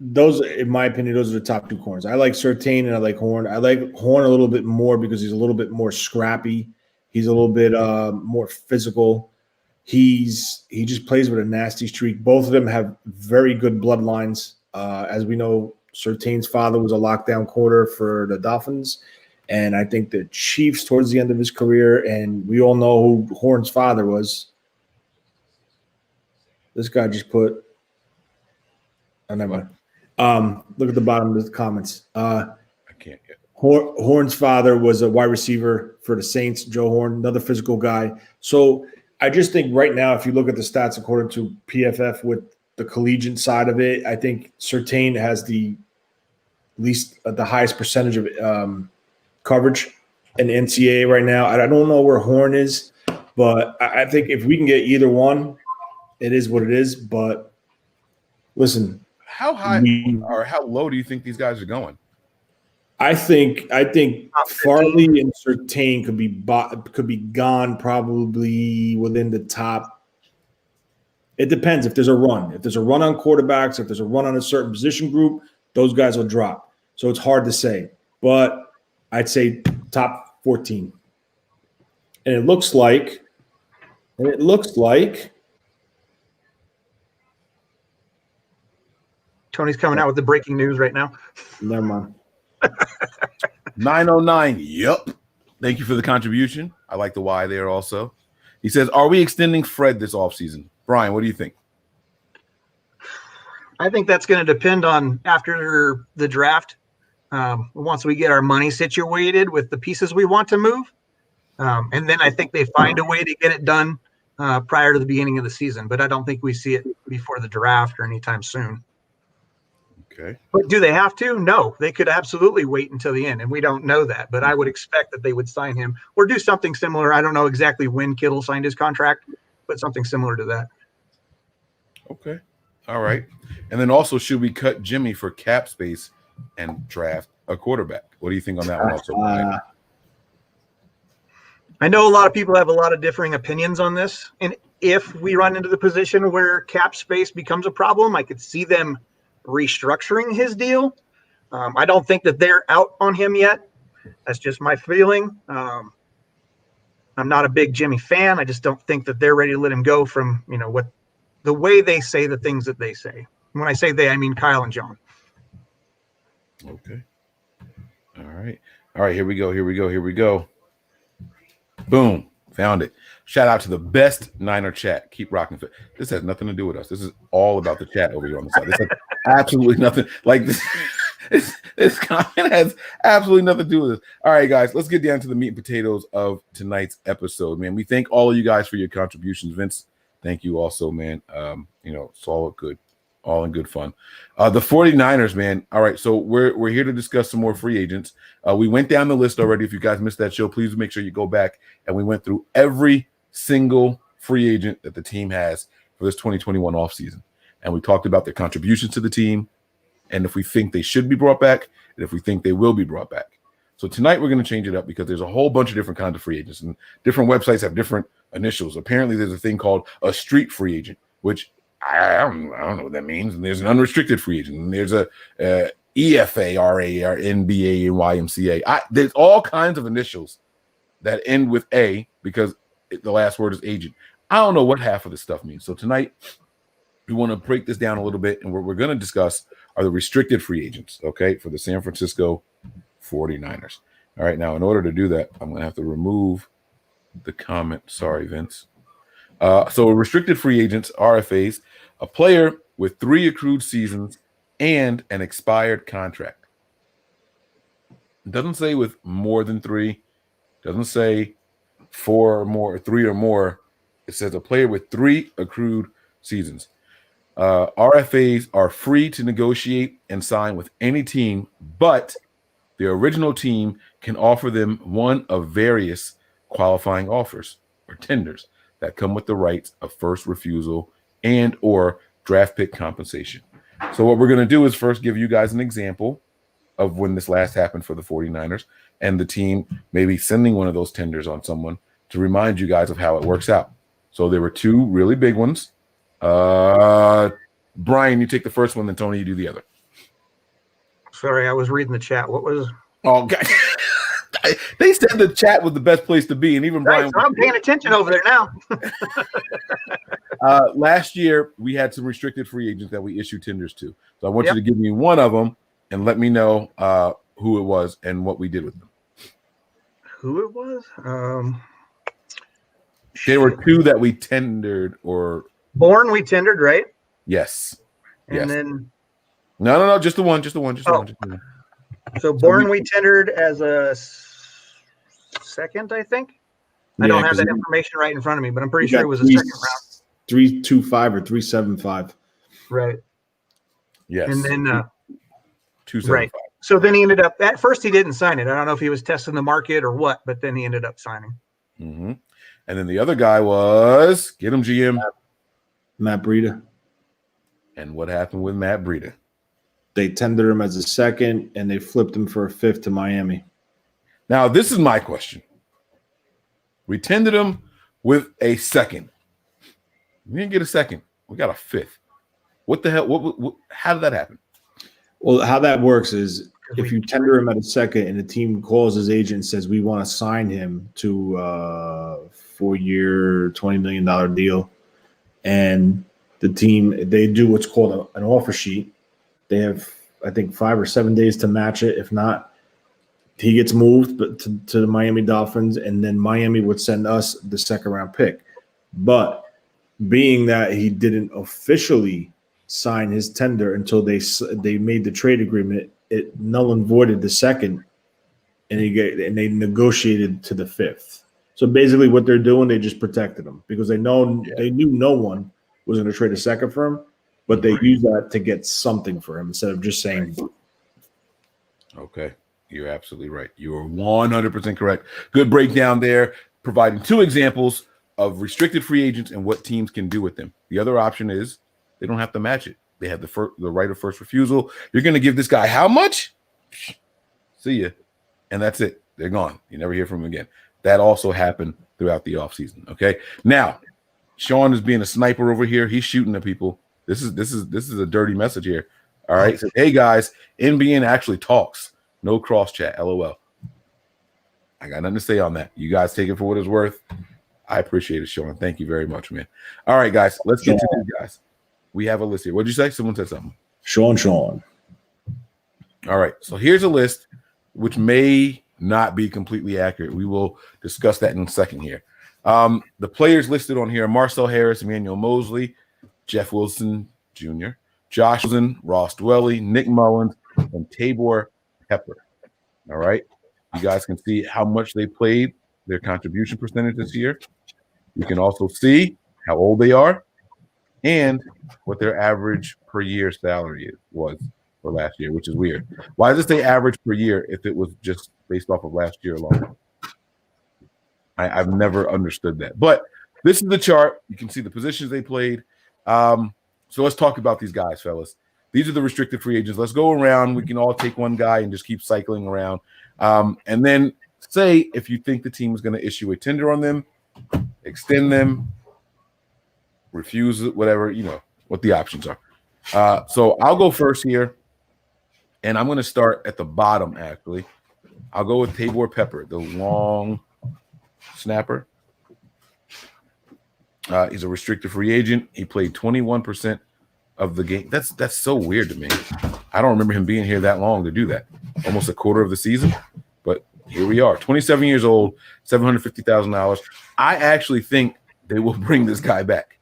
those are the top two corners. I like Surtain and I like Horn. I like Horn a little bit more because he's a little bit more scrappy. He's a little bit more physical. He just plays with a nasty streak. Both of them have very good bloodlines. As we know, Surtain's father was a lockdown corner for the Dolphins. And I think the Chiefs towards the end of his career, and we all know who Horn's father was. This guy just put – never mind. Look at the bottom of the comments. I can't get Horn's father was a wide receiver for the Saints, Joe Horn, another physical guy. So I just think right now, if you look at the stats according to PFF with the collegiate side of it, I think Surtain has the highest percentage of coverage in NCAA right now. I don't know where Horn is, but I think if we can get either one, it is what it is. But listen, how high or how low do you think these guys are going? I think Farley and Surtain could be gone probably within the top. It depends if there's a run. If there's a run on quarterbacks, if there's a run on a certain position group, those guys will drop. So it's hard to say, but I'd say top 14. And it looks like Tony's coming out with the breaking news right now. Never mind. 909. Yep. Thank you for the contribution. I like the Y there also. He says, are we extending Fred this offseason? Brian, what do you think? I think that's going to depend on after the draft. Once we get our money situated with the pieces we want to move. And then I think they find a way to get it done prior to the beginning of the season. But I don't think we see it before the draft or anytime soon. Okay. But do they have to? No, they could absolutely wait until the end. And we don't know that. But I would expect that they would sign him or do something similar. I don't know exactly when Kittle signed his contract, but something similar to that. Okay. All right. And then also, should we cut Jimmy for cap space and draft a quarterback? What do you think on that one also? I know a lot of people have a lot of differing opinions on this. And if we run into the position where cap space becomes a problem, I could see them restructuring his deal. I don't think that they're out on him yet. That's just my feeling. I'm not a big Jimmy fan. I just don't think that they're ready to let him go from, what the way they say the things that they say. When I say they, I mean Kyle and John. Okay. All right. Here we go. Boom. Found it. Shout out to the best Niner chat. Keep rocking. This has nothing to do with us. This is all about the chat over here on the side. This has absolutely nothing. Like this comment has absolutely nothing to do with this. All right, guys, let's get down to the meat and potatoes of tonight's episode, man. We thank all of you guys for your contributions. Vince, thank you also, man. It's all good. All in good fun. The 49ers, man. All right, so we're here to discuss some more free agents. We went down the list already. If you guys missed that show, please make sure you go back. And we went through every single free agent that the team has for this 2021 offseason. And we talked about their contributions to the team and if we think they should be brought back and if we think they will be brought back. So tonight we're going to change it up because there's a whole bunch of different kinds of free agents. And different websites have different initials. Apparently there's a thing called a street free agent, which I don't know what that means. And there's an unrestricted free agent. And there's a EFA, RA, NBA, and YMCA. There's all kinds of initials that end with A because the last word is agent. I don't know what half of this stuff means. So tonight we want to break this down a little bit. And what we're going to discuss are the restricted free agents, okay, for the San Francisco 49ers. All right, now in order to do that, I'm going to have to remove the comment. Sorry, Vince. So restricted free agents, RFAs, a player with 3 accrued seasons and an expired contract. It doesn't say with more than 3. It doesn't say 4 or more, or 3 or more. It says a player with 3 accrued seasons. RFAs are free to negotiate and sign with any team, but the original team can offer them one of various qualifying offers or tenders that come with the rights of first refusal and or draft pick compensation. So what we're going to do is first give you guys an example of when this last happened for the 49ers and the team maybe sending one of those tenders on someone to remind you guys of how it works out. So there were 2 really big ones. Brian, you take the first one, then Tony, you do the other. Sorry, I was reading the chat. What was? Oh, God. They said the chat was the best place to be, and even Brian. So I'm paying attention over there now. Last year, we had some restricted free agents that we issued tenders to. So I want you to give me one of them and let me know who it was and what we did with them. Who it was? There were 2 that we tendered or Bourne. We tendered, right? Yes. And then no, just the one. So Bourne we tendered as a second, I think. I don't have that information right in front of me, but I'm pretty sure it was a second round. 325 or 375. Right. Yes. And then 275. right. So then he ended up at first he didn't sign it. I don't know if he was testing the market or what, but then he ended up signing. Mm-hmm. And then the other guy was get him GM. Matt Breida. And what happened with Matt Breida? They tendered him as a second, and they flipped him for a 5th to Miami. Now, this is my question. We tendered him with a second. We didn't get a second. We got a 5th. What the hell? What how did that happen? Well, how that works is if you tender him at a second and the team calls his agent and says, we want to sign him to a 4-year, $20 million deal, and the team, they do what's called an offer sheet. They have, I think, 5 or 7 days to match it. If not, he gets moved to the Miami Dolphins, and then Miami would send us the 2nd round pick. But being that he didn't officially sign his tender until they made the trade agreement, it null and voided the second, and they negotiated to the 5th. So basically, what they're doing, they just protected him because they knew no one was going to trade a second for him, but they used that to get something for him instead of just saying. Okay, you're absolutely right. You are 100% correct. Good breakdown there, providing 2 examples of restricted free agents and what teams can do with them. The other option is they don't have to match it. They have the right of first refusal. You're going to give this guy how much? See ya. And that's it. They're gone. You never hear from them again. That also happened throughout the offseason. Okay. Now, Sean is being a sniper over here. He's shooting at people. This is a dirty message here. All right. So, hey guys, NBN actually talks. No cross chat. LOL. I got nothing to say on that. You guys take it for what it's worth. I appreciate it, Sean. Thank you very much, man. All right, guys. Let's get to these guys. We have a list here. What'd you say? Someone said something. Sean. All right. So here's a list which may not be completely accurate. We will discuss that in a second here. The players listed on here are Marcel Harris, Emmanuel Mosley, Jeff Wilson Jr., Josh Wilson, Ross Dwelly, Nick Mullins, and Tabor Pepper. All right. You guys can see how much they played, their contribution percentage this year. You can also see how old they are and what their average per year salary was for last year, which is weird. Why does it say average per year if it was just based off of last year alone? I've never understood that. But this is the chart. You can see the positions they played. So let's talk about these guys, fellas. These are the restricted free agents. Let's go around. We can all take one guy and just keep cycling around. And then say if you think the team is going to issue a tender on them, extend them, refuse it, whatever, you know, what the options are. So I'll go first here, and I'm going to start at the bottom, actually. I'll go with Tabor Pepper, the long snapper. He's a restricted free agent. He played 21% of the game. That's so weird to me. I don't remember him being here that long to do that. Almost a quarter of the season. But here we are. 27 years old, $750,000. I actually think they will bring this guy back.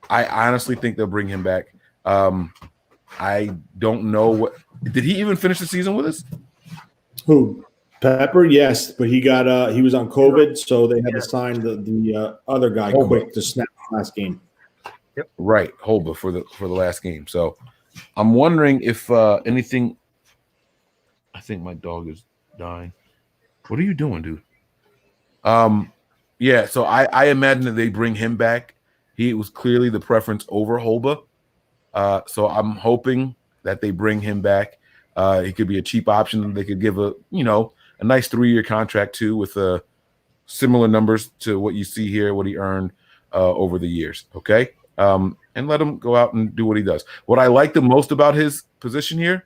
I honestly think they'll bring him back. I don't know what – did he even finish the season with us? Who? Pepper, yes, but he was on COVID, so they had to sign the other guy quick to snap last game. Yep. Right, Holba for the last game. So I'm wondering if anything. I think my dog is dying. What are you doing, dude? Yeah. So I imagine that they bring him back. He was clearly the preference over Holba. So I'm hoping that they bring him back. He could be a cheap option. They could give a nice 3-year contract too, with similar numbers to what you see here, what he earned over the years. Okay. And let him go out and do what he does. What I like the most about his position here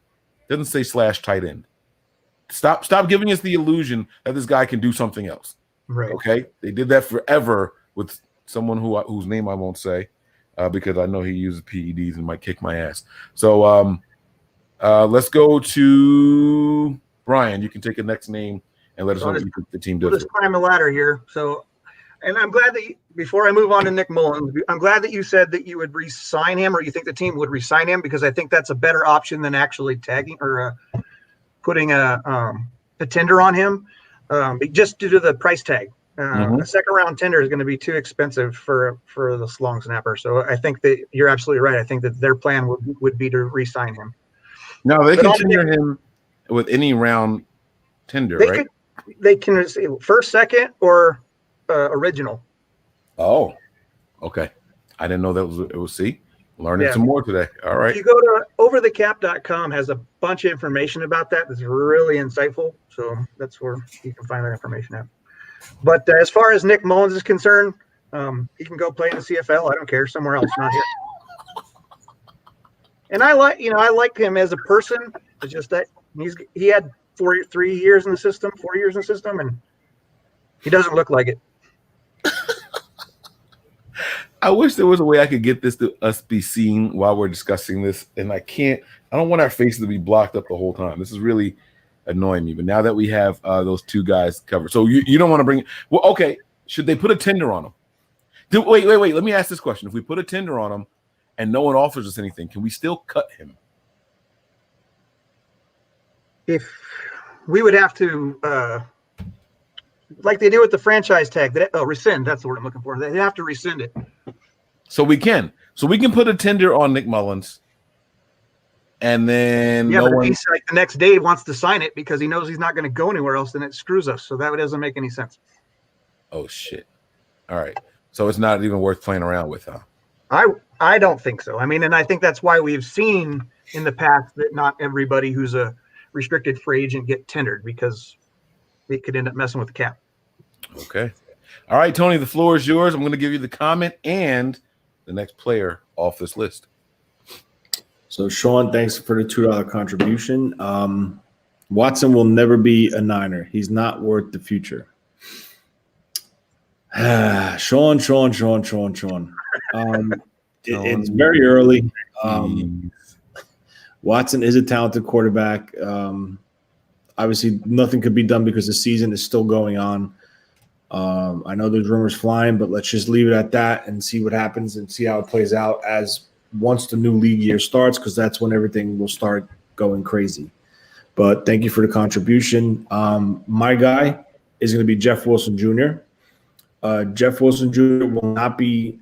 doesn't say / tight end. Stop giving us the illusion that this guy can do something else. Right. Okay. They did that forever with someone whose name I won't say because I know he uses PEDs and might kick my ass. So let's go to Brian. You can take the next name and let us know what you think the team does. Let's climb the ladder here. So, and I'm glad that before I move on to Nick Mullins, I'm glad that you said that you would re-sign him, or you think the team would re-sign him, because I think that's a better option than actually tagging or putting a tender on him, just due to the price tag. A second round tender is going to be too expensive for this long snapper. So I think that you're absolutely right. I think that their plan would be to re-sign him. No, they can tender him with any round tender, right? They can receive first, second, or original. Oh, okay. I didn't know that it was C. Learning some more today. All right. If you go to overthecap.com, has a bunch of information about that. That's really insightful. So that's where you can find that information at. But as far as Nick Mullins is concerned, he can go play in the CFL. I don't care, somewhere else, not here. And I like him as a person. It's just that he had 4 years in the system, and he doesn't look like it. I wish there was a way I could get this to us be seen while we're discussing this, and I can't. I don't want our faces to be blocked up the whole time. This is really annoying me. But now that we have those two guys covered, so you don't want to bring. Well, okay. Should they put a tender on him? Wait. Let me ask this question. If we put a tender on him and no one offers us anything, can we still cut him? If we would have to, like they do with the franchise tag, rescind. That's the word I'm looking for. They have to rescind it. So we can. So we can put a tender on Nick Mullins. And then but if he's like the next day wants to sign it because he knows he's not going to go anywhere else, then it screws us. So that doesn't make any sense. Oh shit! All right, so it's not even worth playing around with, huh? I don't think so. I mean, and I think that's why we've seen in the past that not everybody who's a restricted free agent get tendered because it could end up messing with the cap. Okay. All right, Tony, the floor is yours. I'm going to give you the comment and the next player off this list. So, Sean, thanks for the $2 contribution. Watson will never be a Niner. He's not worth the future. Sean. It's very early. Watson is a talented quarterback. Obviously, nothing could be done because the season is still going on. I know there's rumors flying, but let's just leave it at that and see what happens and see how it plays out as once the new league year starts, because that's when everything will start going crazy. But thank you for the contribution. My guy is going to be Jeff Wilson Jr. Jeff Wilson Jr. will not be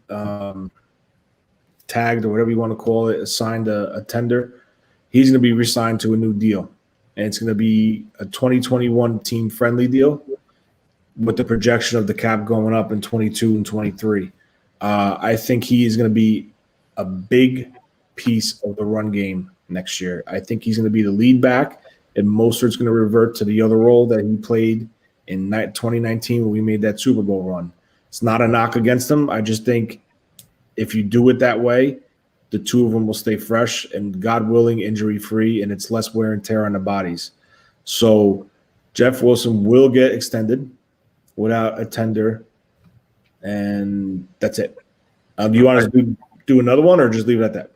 tagged or whatever you want to call it, assigned a tender. He's going to be re-signed to a new deal, and it's going to be a 2021 team-friendly deal with the projection of the cap going up in 22 and 23. I think he is going to be a big piece of the run game next year. I think he's going to be the lead back, and Mostert's going to revert to the other role that he played in 2019 when we made that Super Bowl run. It's not a knock against him. I just think if you do it that way, the two of them will stay fresh and, God willing, injury-free, and it's less wear and tear on the bodies. So Jeff Wilson will get extended without a tender, and that's it. Do you want to do another one or just leave it at that?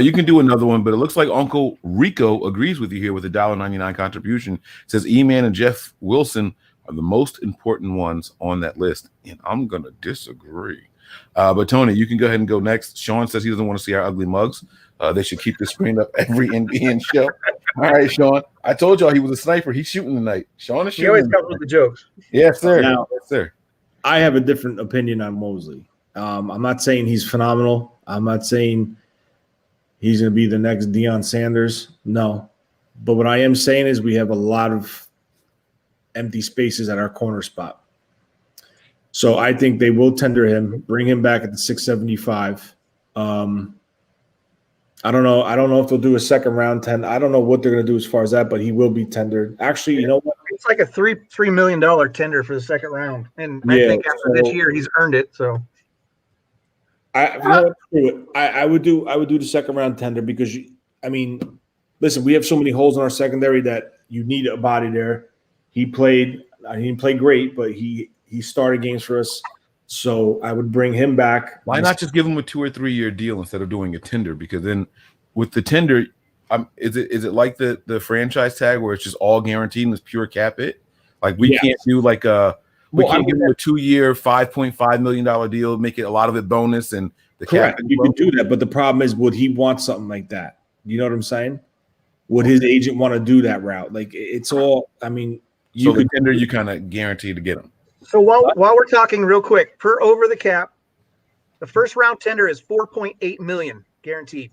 You can do another one, but it looks like Uncle Rico agrees with you here with a $1.99 contribution. It says E-Man and Jeff Wilson are the most important ones on that list, and I'm going to disagree. But, Tony, you can go ahead and go next. Sean says he doesn't want to see our ugly mugs. They should keep the screen up every NBN show. All right, Sean. I told y'all he was a sniper. He's shooting tonight. Sean is shooting. He always comes with the jokes. Yes, sir. Now, yes, sir. I have a different opinion on Mosley. I'm not saying he's phenomenal. I'm not saying he's going to be the next Deion Sanders. No. But what I am saying is we have a lot of empty spaces at our corner spot. So I think they will tender him, bring him back at the 675. I don't know. I don't know if they'll do a second round 10. I don't know what they're going to do as far as that, but he will be tendered. Actually, you know what? It's like a $3 million tender for the second round. And I think after this year, he's earned it. So I would do the second round tender because listen, we have so many holes in our secondary that you need a body there. He didn't play great, but he started games for us. So I would bring him back. Why not just give him a 2 or 3 year deal instead of doing a tender? Because then with the tender, is it like the franchise tag where it's just all guaranteed and it's pure cap it? Like we can't do like we can't give him a 2 year, $5.5 million deal, make it a lot of it bonus and the correct. cap. You could do that, but the problem is, would he want something like that? You know what I'm saying? Would his agent want to do that route? Like it's all. You could tender, you kind of guarantee to get him. So while we're talking real quick, per over the cap, the first round tender is $4.8 million guaranteed.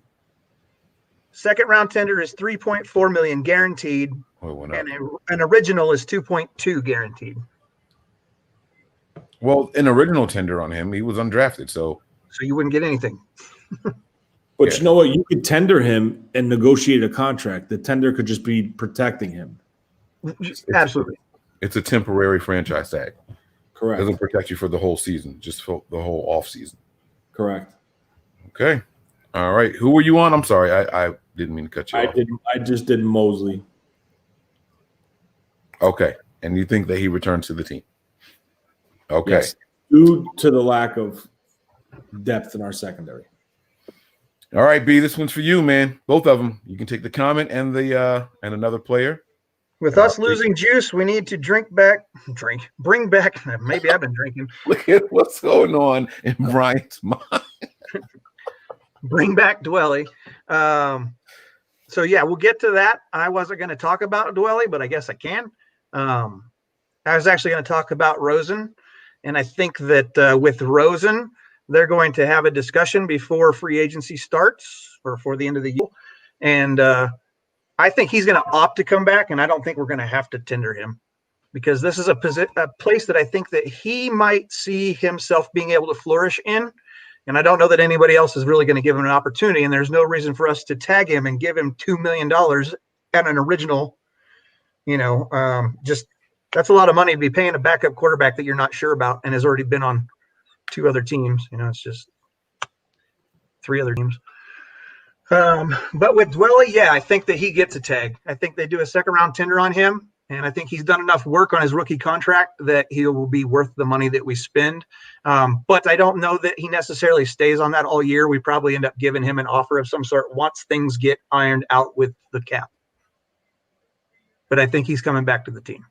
Second round tender is $3.4 million guaranteed, and an original is $2.2 guaranteed. Well, an original tender on him, he was undrafted, so you wouldn't get anything. But you know what? You could tender him and negotiate a contract. The tender could just be protecting him. Absolutely. It's a temporary franchise tag. Correct. It doesn't protect you for the whole season, just for the whole off season. Correct. Okay. All right. Who were you on? I'm sorry. I didn't mean to cut you off. I just did Mosley. Okay. And you think that he returns to the team? Okay. Yes. Due to the lack of depth in our secondary. All right, B, this one's for you, man. Both of them. You can take the comment and the and another player. With us losing juice, we need to bring back. Maybe I've been drinking. Look at what's going on in Brian's mind. Bring back Dwelly. So yeah, we'll get to that. I wasn't going to talk about Dwelly, but I guess I can. I was actually going to talk about Rosen, and I think that with Rosen, they're going to have a discussion before free agency starts or for the end of the year, and I think he's going to opt to come back, and I don't think we're going to have to tender him because this is a place that I think that he might see himself being able to flourish in. And I don't know that anybody else is really going to give him an opportunity. And there's no reason for us to tag him and give him $2 million at an original, just that's a lot of money to be paying a backup quarterback that you're not sure about and has already been on 2 other teams. It's just 3 other teams. But with Dwelly, yeah, I think that he gets a tag. I think they do a second round tender on him. And I think he's done enough work on his rookie contract that he will be worth the money that we spend. But I don't know that he necessarily stays on that all year. We probably end up giving him an offer of some sort once things get ironed out with the cap. But I think he's coming back to the team.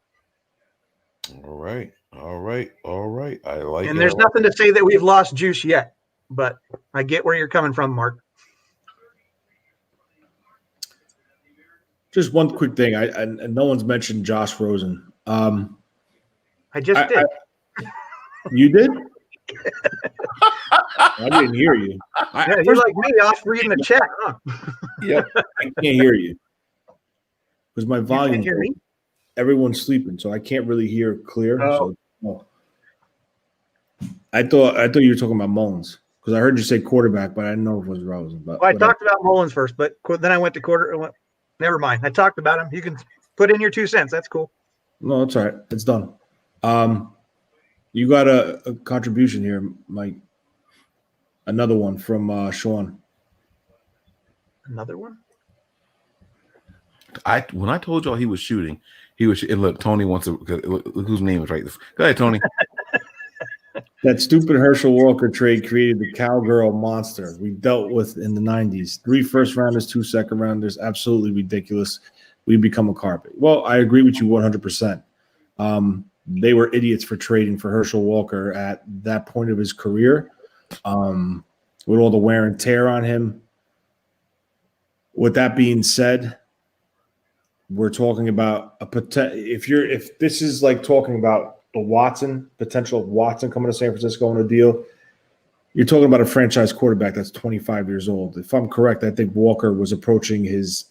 All right. I like it. And there's nothing to say that we've lost juice yet, but I get where you're coming from, Mark. Just one quick thing. And no one's mentioned Josh Rosen. I just did. You did? I didn't hear you. You're like me off reading the chat, huh? Yeah, I can't hear you because my volume. You can't hear me? Everyone's sleeping, so I can't really hear clear. Oh. So, I thought you were talking about Mullins because I heard you say quarterback, but I didn't know if it was Rosen. But I talked about Mullins first, but then I went to never mind. I talked about him. You can put in your 2 cents. That's cool. No, it's all right. It's done. You got a contribution here, Mike. Another one from Sean. Another one? When I told y'all he was shooting, and look, Tony wants to look whose name is right. Go ahead, Tony. That stupid Herschel Walker trade created the cowgirl monster we dealt with in the 90s. 3 first-rounders, 2 second-rounders, absolutely ridiculous. We become a carpet. Well, I agree with you 100%. They were idiots for trading for Herschel Walker at that point of his career, with all the wear and tear on him. With that being said, we're talking about if this is like talking about the potential of Watson coming to San Francisco on a deal, you're talking about a franchise quarterback that's 25 years old. If I'm correct, I think Walker was approaching his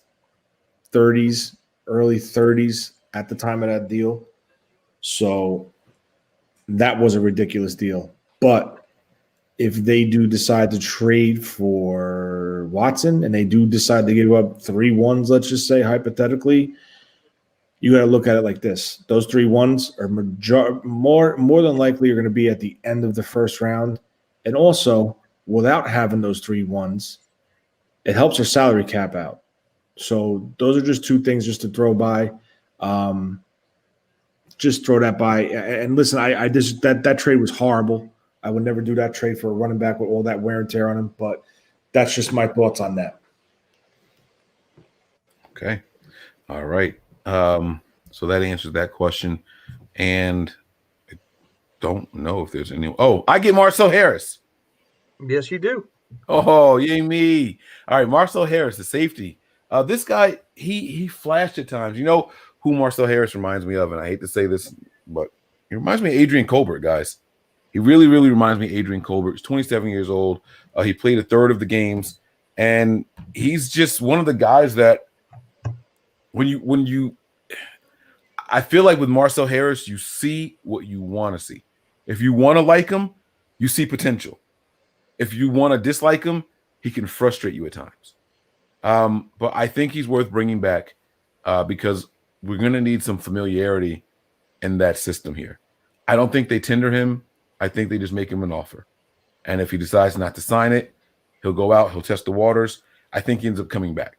30s, early 30s at the time of that deal. So that was a ridiculous deal. But if they do decide to trade for Watson and they do decide to give up 3 ones, let's just say hypothetically, you got to look at it like this. Those 3 ones are more than likely are going to be at the end of the first round. And also, without having those 3 ones, it helps your salary cap out. So those are just 2 things just to throw by. Just throw that by. And listen, that trade was horrible. I would never do that trade for a running back with all that wear and tear on him. But that's just my thoughts on that. Okay. All right. So that answers that question. And I don't know if there's any. Oh, I get Marcel Harris. Yes, you do. Oh, yay me. All right, Marcel Harris, the safety. This guy, he flashed at times. You know who Marcel Harris reminds me of? And I hate to say this, but he reminds me of Adrian Colbert, guys. He really, really reminds me of Adrian Colbert. He's 27 years old. He played a third of the games. And he's just one of the guys that I feel like with Marcel Harris, you see what you want to see. If you want to like him, you see potential. If you want to dislike him, he can frustrate you at times. But I think he's worth bringing back because we're going to need some familiarity in that system here. I don't think they tender him. I think they just make him an offer. And if he decides not to sign it, he'll go out, he'll test the waters. I think he ends up coming back.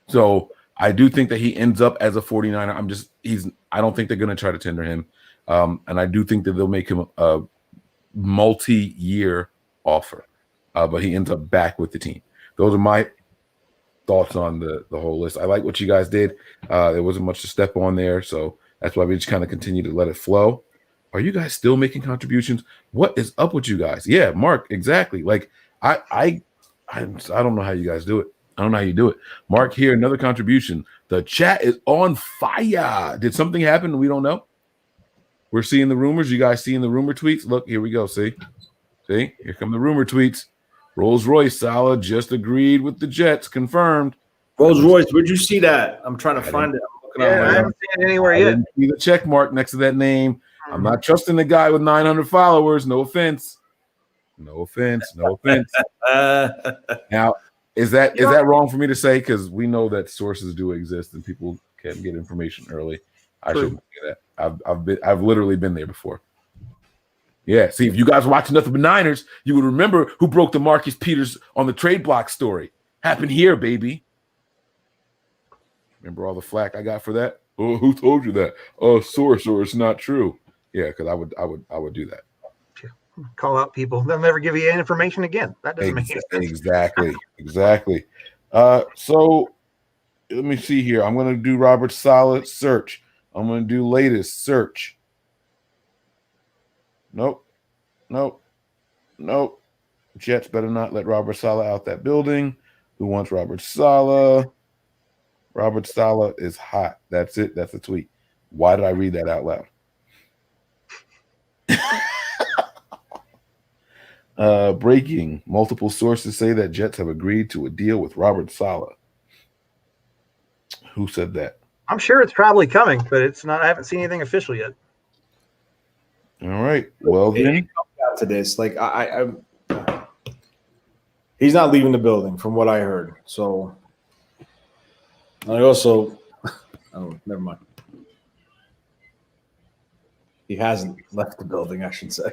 So I do think that he ends up as a 49er. I don't think they're going to try to tender him. And I do think that they'll make him a multi-year offer. But he ends up back with the team. Those are my thoughts on the whole list. I like what you guys did. There wasn't much to step on there, so that's why we just kind of continue to let it flow. Are you guys still making contributions? What is up with you guys? Yeah, Mark, exactly. Like I don't know how you guys do it. I don't know how you do it. Mark here, another contribution. The chat is on fire. Did something happen we don't know? We're seeing the rumors. You guys seeing the rumor tweets? Look, here we go. See? Here come the rumor tweets. Rolls-Royce, Saleh just agreed with the Jets. Confirmed. Rolls-Royce, where'd you see that? I'm trying to find it. I haven't seen it anywhere I yet. didn't see the check mark next to that name. I'm not trusting the guy with 900 followers. No offense. No offense. Now, is that wrong for me to say? Because we know that sources do exist and people can get information early. I shouldn't say that. I've literally been there before. Yeah. See, if you guys were watching Nothing But Niners, you would remember who broke the Marcus Peters on the trade block story. Happened here, baby. Remember all the flack I got for that? Oh, who told you that? Oh, source, or it's not true. Yeah, because I would do that. Call out people. They'll never give you any information again. That doesn't make any sense. Exactly. So let me see here. I'm going to do Robert Saleh search. I'm going to do latest search. Nope. Jets better not let Robert Saleh out that building. Who wants Robert Saleh? Robert Saleh is hot. That's it. That's a tweet. Why did I read that out loud? Breaking. Multiple sources say that Jets have agreed to a deal with Robert Saleh. Who said that? I'm sure it's probably coming, but it's not. I haven't seen anything official yet. All right. Well, then. It comes down to this. Like, he's not leaving the building from what I heard. So, I also, never mind. He hasn't left the building, I should say.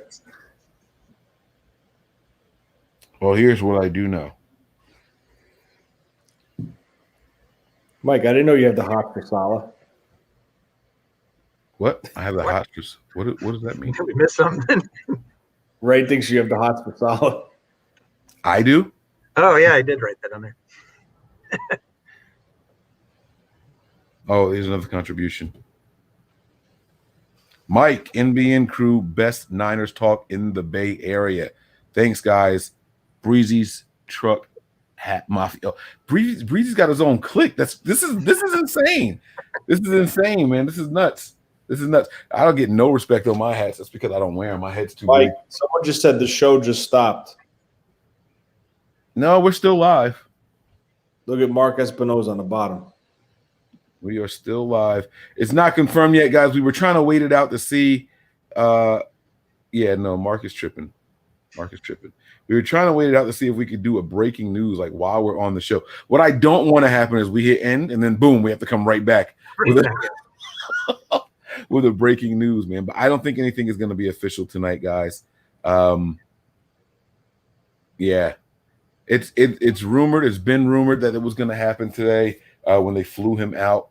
Well, here's what I do know. Mike, I didn't know you had the hot for Saleh. What? I have the hots. What does that mean? Did we miss something? Ray thinks you have the hots for Saleh. I do? Oh, yeah, I did write that on there. Oh, here's another contribution. Mike, NBN crew, best Niners talk in the Bay Area. Thanks, guys. Breezy's truck hat mafia. Oh, Breezy's got his own clique. This is insane. This is insane, man. This is nuts. I don't get no respect on my hats. That's because I don't wear them. My head's too big. Someone just said the show just stopped. No, we're still live. Look at Mark Espinosa on the bottom. We are still live. It's not confirmed yet, guys. We were trying to wait it out to see. Mark is tripping. We were trying to wait it out to see if we could do a breaking news while we're on the show. What I don't want to happen is we hit end and then boom, we have to come right back with a breaking news, man. But I don't think anything is going to be official tonight, guys. It's rumored. It's been rumored that it was going to happen today when they flew him out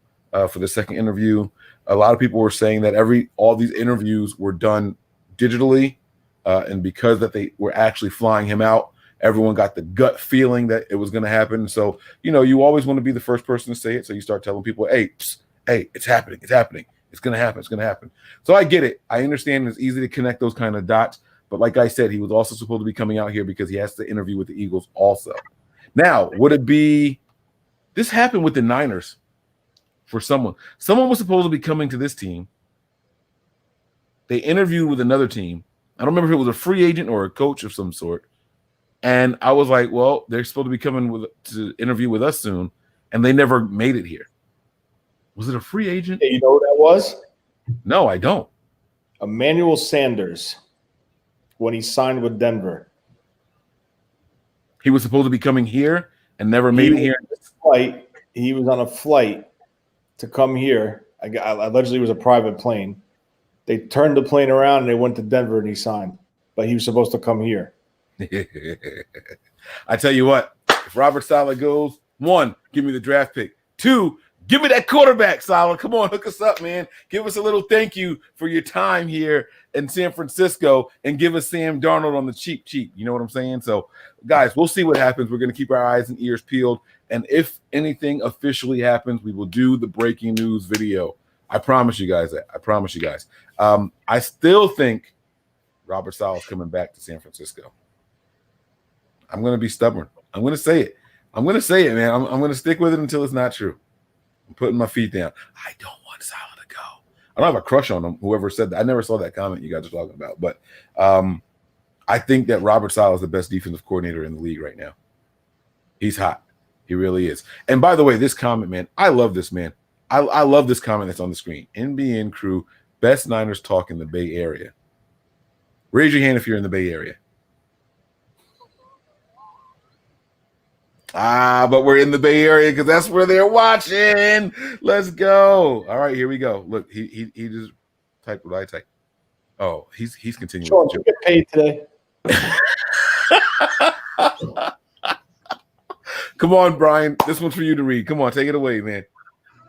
for the second interview. A lot of people were saying that all these interviews were done digitally. And because that they were actually flying him out, everyone got the gut feeling that it was going to happen. So, you always want to be the first person to say it. So you start telling people, hey, it's happening. It's happening. It's going to happen. It's going to happen. So I get it. I understand it's easy to connect those kind of dots. But like I said, he was also supposed to be coming out here because he has to interview with the Eagles also. Now, would it be – this happened with the Niners for someone. Someone was supposed to be coming to this team. They interviewed with another team. I don't remember if it was a free agent or a coach of some sort. And I was like, well, they're supposed to be coming to interview with us soon. And they never made it here. Was it a free agent? Hey, you know who that was? No, I don't. Emmanuel Sanders when he signed with Denver. He was supposed to be coming here and never made it here. He was on a flight to come here. Allegedly, it was a private plane. They turned the plane around and they went to Denver and he signed. But he was supposed to come here. I tell you what, if Robert Saleh goes, 1, give me the draft pick. 2, Give me that quarterback, Saleh. Come on, hook us up, man. Give us a little thank you for your time here in San Francisco and give us Sam Darnold on the cheap. You know what I'm saying? So, guys, we'll see what happens. We're going to keep our eyes and ears peeled. And if anything officially happens, we will do the breaking news video. I promise you guys that. I promise you guys. I still think Robert Saleh is coming back to San Francisco. I'm going to be stubborn. I'm going to say it. I'm going to say it, man. I'm going to stick with it until it's not true. I'm putting my feet down. I don't want Saleh to go. I don't have a crush on him, whoever said that. I never saw that comment you guys are talking about. But I think that Robert Saleh is the best defensive coordinator in the league right now. He's hot. He really is. And by the way, this comment, man, I love this, man. I love this comment that's on the screen. NBN crew, best Niners talk in the Bay Area. Raise your hand if you're in the Bay Area. But we're in the Bay Area because that's where they're watching. Let's go. All right, here we go. Look, he just typed what I typed. Oh, he's continuing. Sean, you get paid today. Come on, Brian. This one's for you to read. Come on, take it away, man.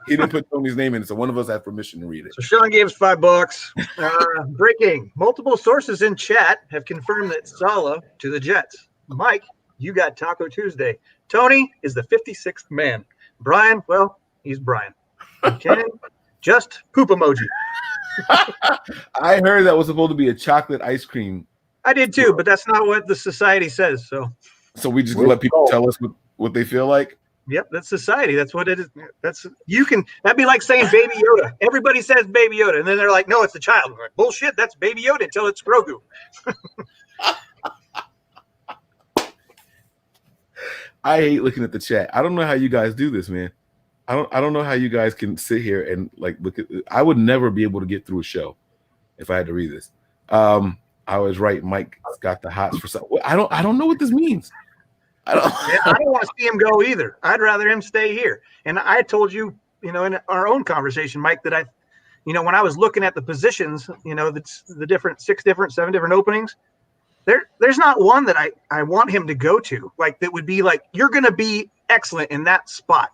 He didn't put Tony's name in it, so one of us had permission to read it. So Sean gave us $5. Breaking. Multiple sources in chat have confirmed that Saleh to the Jets. Mike, you got Taco Tuesday. Tony is the 56th man. Brian, well, he's Brian. Okay, just poop emoji. I heard that was supposed to be a chocolate ice cream. I did too, but that's not what the society says. So we just let people tell us what they feel like. Yep, that's society. That's what it is. That'd be like saying Baby Yoda. Everybody says Baby Yoda, and then they're like, no, it's the child. I'm like, bullshit, that's Baby Yoda until it's Grogu. I hate looking at the chat. I don't know how you guys do this, man. I don't know how you guys can sit here and like look at. I would never be able to get through a show if I had to read this. I was right. Mike's got the hots for something. I don't know what this means. I don't want to see him go either. I'd rather him stay here. And I told you, in our own conversation, Mike, that when I was looking at the positions, the different 7 different openings. There's not one that I want him to go to, like that would be like, you're going to be excellent in that spot.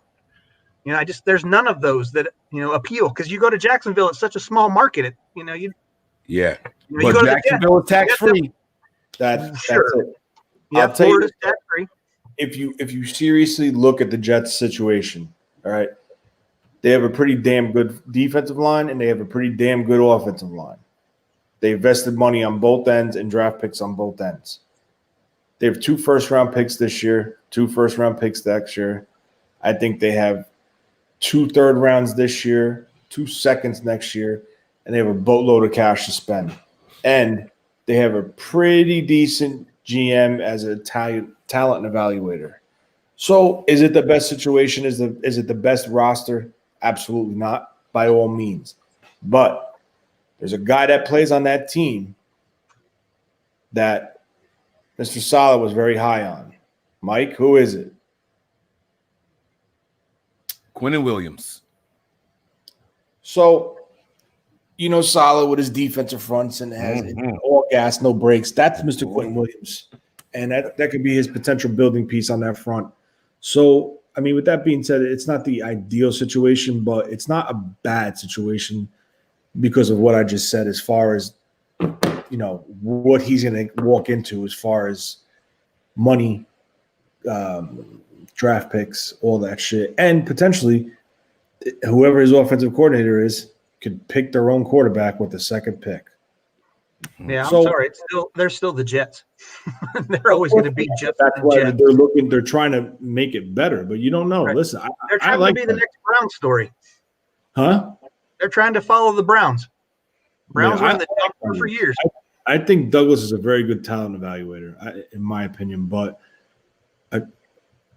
There's none of those that, appeal, because you go to Jacksonville, it's such a small market. But Jacksonville is tax free. That's it. Yeah, I'll tell you, tax free. If you seriously look at the Jets situation, all right, they have a pretty damn good defensive line and they have a pretty damn good offensive line. They invested money on both ends and draft picks on both ends. They have 2 first-round picks this year, 2 first-round picks next year. I think they have 2 third rounds this year, 2 seconds next year, and they have a boatload of cash to spend. And they have a pretty decent GM as a talent evaluator. So is it the best situation? Is it the best roster? Absolutely not, by all means. But there's a guy that plays on that team that Mr. Saleh was very high on. Mike, who is it? Quinnen Williams. So, Saleh with his defensive fronts and has all gas, no brakes. That's Mr. Quinnen Williams. And that could be his potential building piece on that front. So, with that being said, it's not the ideal situation, but it's not a bad situation because of what I just said as far as, what he's going to walk into as far as money, draft picks, all that shit. And potentially whoever his offensive coordinator is could pick their own quarterback with the second pick. Yeah, I'm sorry. They're still the Jets. They're always going to be Jets. That's why they're trying to make it better, but you don't know. Right. Listen, they're trying to be the next Brown story. Huh? They're trying to follow the Browns. Browns were in the top 4 for years. I think Douglas is a very good talent evaluator, in my opinion. But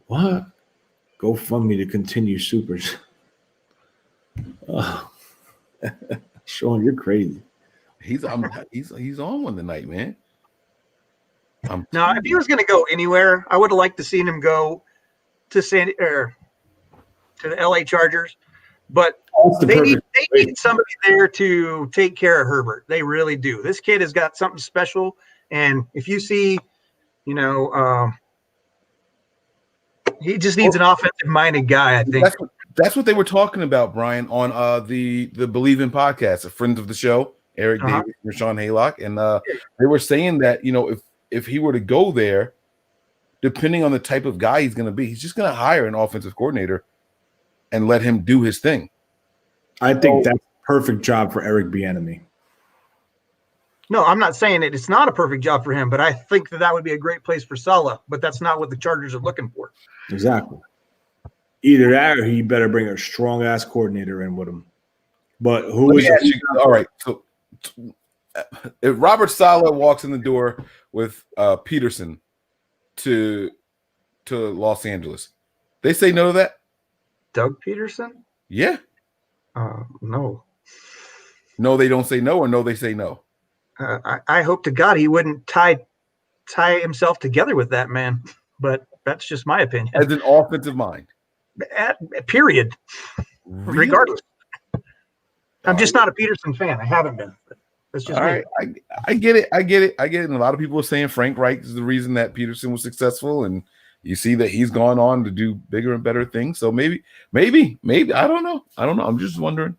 what? Go fund me to continue supers. Sean, you're crazy. He's on one tonight, man. Now, if he was going to go anywhere, I would have liked to seen him go to to the LA Chargers. But they need somebody there to take care of Herbert. They really do. This kid has got something special. And if you see, he just needs an offensive-minded guy, I think. That's what they were talking about, Brian, on the Believe in podcast, a friend of the show, Eric Davis and Rashawn Haylock, and they were saying that if he were to go there, depending on the type of guy he's going to be, he's just going to hire an offensive coordinator and let him do his thing. I think that's a perfect job for Eric Bieniemy. No, I'm not saying it's not a perfect job for him, but I think that would be a great place for Saleh. But that's not what the Chargers are looking for. Exactly. Either that, or he better bring a strong ass coordinator in with him. But who is? All right. So if Robert Saleh walks in the door with Peterson to Los Angeles, they say no to that. Doug Peterson? Yeah. No. No, they don't say no, or no, they say no. I hope to God he wouldn't tie himself together with that man, but that's just my opinion. As an offensive mind. Period. Really? Regardless. I'm just not a Peterson fan. I haven't been. That's just all me. right. I get it. And a lot of people are saying Frank Reich is the reason that Peterson was successful, and you see that he's gone on to do bigger and better things. So maybe I don't know. I'm just wondering.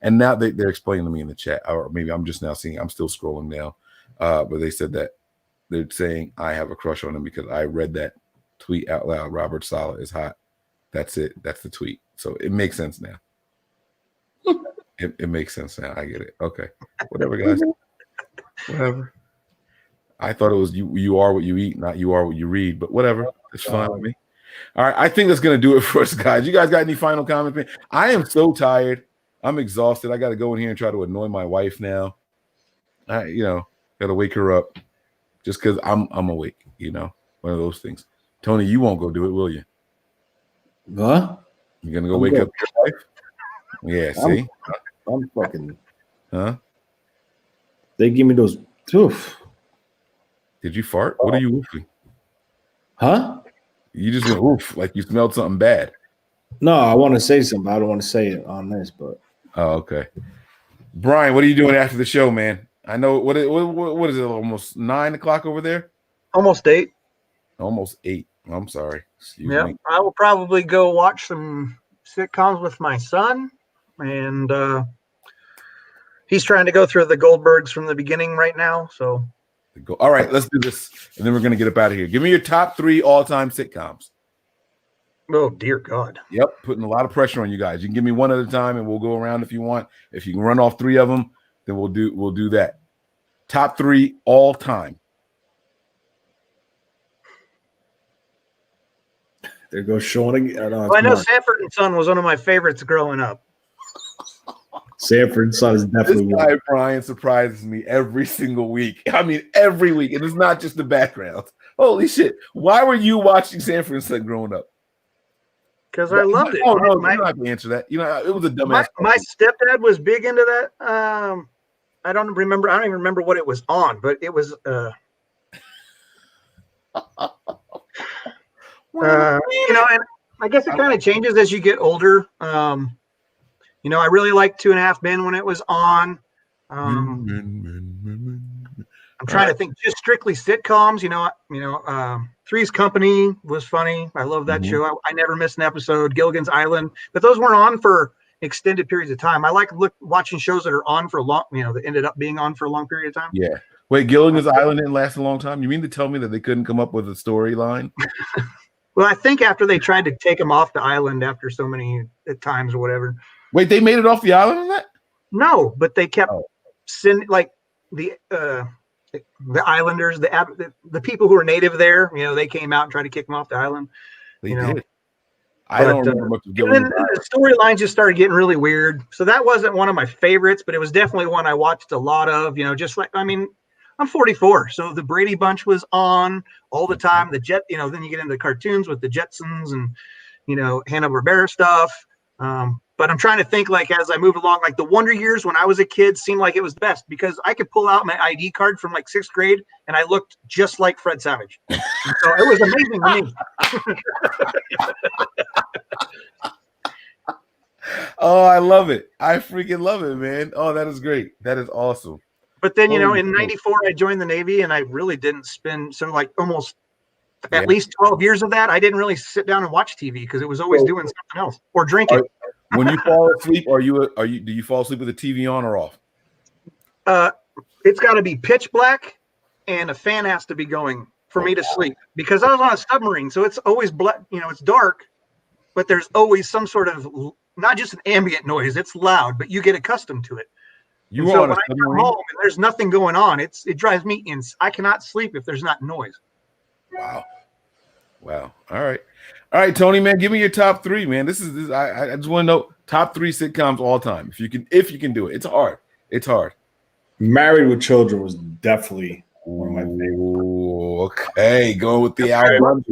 And now they're explaining to me in the chat, or maybe I'm just now seeing. I'm still scrolling now, but they said that they're saying I have a crush on him because I read that tweet out loud. Robert Saleh is hot. That's it. That's the tweet. So it makes sense now. It makes sense now. I get it. Okay. Whatever, guys. Whatever. I thought it was you are what you eat, not you are what you read, but whatever. It's fine with me. All right. I think that's going to do it for us, guys. You guys got any final comments? I am so tired. I'm exhausted. I got to go in here and try to annoy my wife now. Got to wake her up just because I'm awake, one of those things. Tony, you won't go do it, will you? Huh? You're going to go wake up your wife? Yeah, see? I'm fucking. Huh? They give me those. Oof. Did you fart? What are you woofing? Huh? You just went oof, like you smelled something bad. No, I want to say something. I don't want to say it on this, but. Oh, okay. Brian, what are you doing after the show, man? I know what is it? Almost 9 o'clock over there? Almost 8. Almost 8. I'm sorry. Excuse me. I will probably go watch some sitcoms with my son, and he's trying to go through the Goldbergs from the beginning right now. So, all right, let's do this, and then we're gonna get up out of here. Give me your top 3 all-time sitcoms. Oh dear God! Yep, putting a lot of pressure on you guys. You can give me one at a time, and we'll go around if you want. If you can run off 3 of them, then we'll do that. Top 3 all time. There goes Sean again. I know Sanford and Son was one of my favorites growing up. Sanford and Son is definitely this guy, Brian, surprises me every single week. I mean, every week, and it's not just the background. Holy shit! Why were you watching Sanford and Son growing up? Because I loved it. No, you don't have to answer that. It was a dumbass. My stepdad was big into that. I don't even remember what it was on, but it was. And I guess it kind of changes as you get older. I really liked 2.5 Men when it was on. I'm trying to think, just strictly sitcoms. Three's Company was funny. I love that show. I never missed an episode. Gilligan's Island, but those weren't on for extended periods of time. I like watching shows that are on for long. That ended up being on for a long period of time. Yeah. Wait, Gilligan's Island didn't last a long time. You mean to tell me that they couldn't come up with a storyline? Well, I think after they tried to take him off the island after so many times or whatever. Wait, they made it off the island on that? No, but they kept sending the islanders, the people who are native there. They came out and tried to kick him off the island. They did. I don't remember much of Gilligan's Island. The storylines just started getting really weird. So that wasn't one of my favorites, but it was definitely one I watched a lot of. I'm 44, so the Brady Bunch was on all the time. The Jet, then you get into cartoons with the Jetsons and, Hanna-Barbera stuff. But I'm trying to think, as I move along, the Wonder Years when I was a kid seemed like it was the best because I could pull out my ID card from 6th grade and I looked just like Fred Savage. And so it was amazing to me. Oh, I love it. I freaking love it, man. Oh, that is great. That is awesome. But then, in 94, I joined the Navy and I really didn't spend almost at least 12 years of that, I didn't really sit down and watch TV because it was always doing something else or drinking. When you fall asleep, do you fall asleep with the TV on or off? It's got to be pitch black and a fan has to be going for me to sleep because I was on a submarine. So it's always black, it's dark, but there's always some sort of, not just an ambient noise. It's loud, but you get accustomed to it. You so on when a I come submarine? home and there's nothing going on, it drives me I cannot sleep if there's not noise. Wow. All right, Tony, man, give me your top 3, man. I just want to know top 3 sitcoms all time. If you can do it. It's hard. Married with Children was definitely one of my favorites. Okay, going with the album.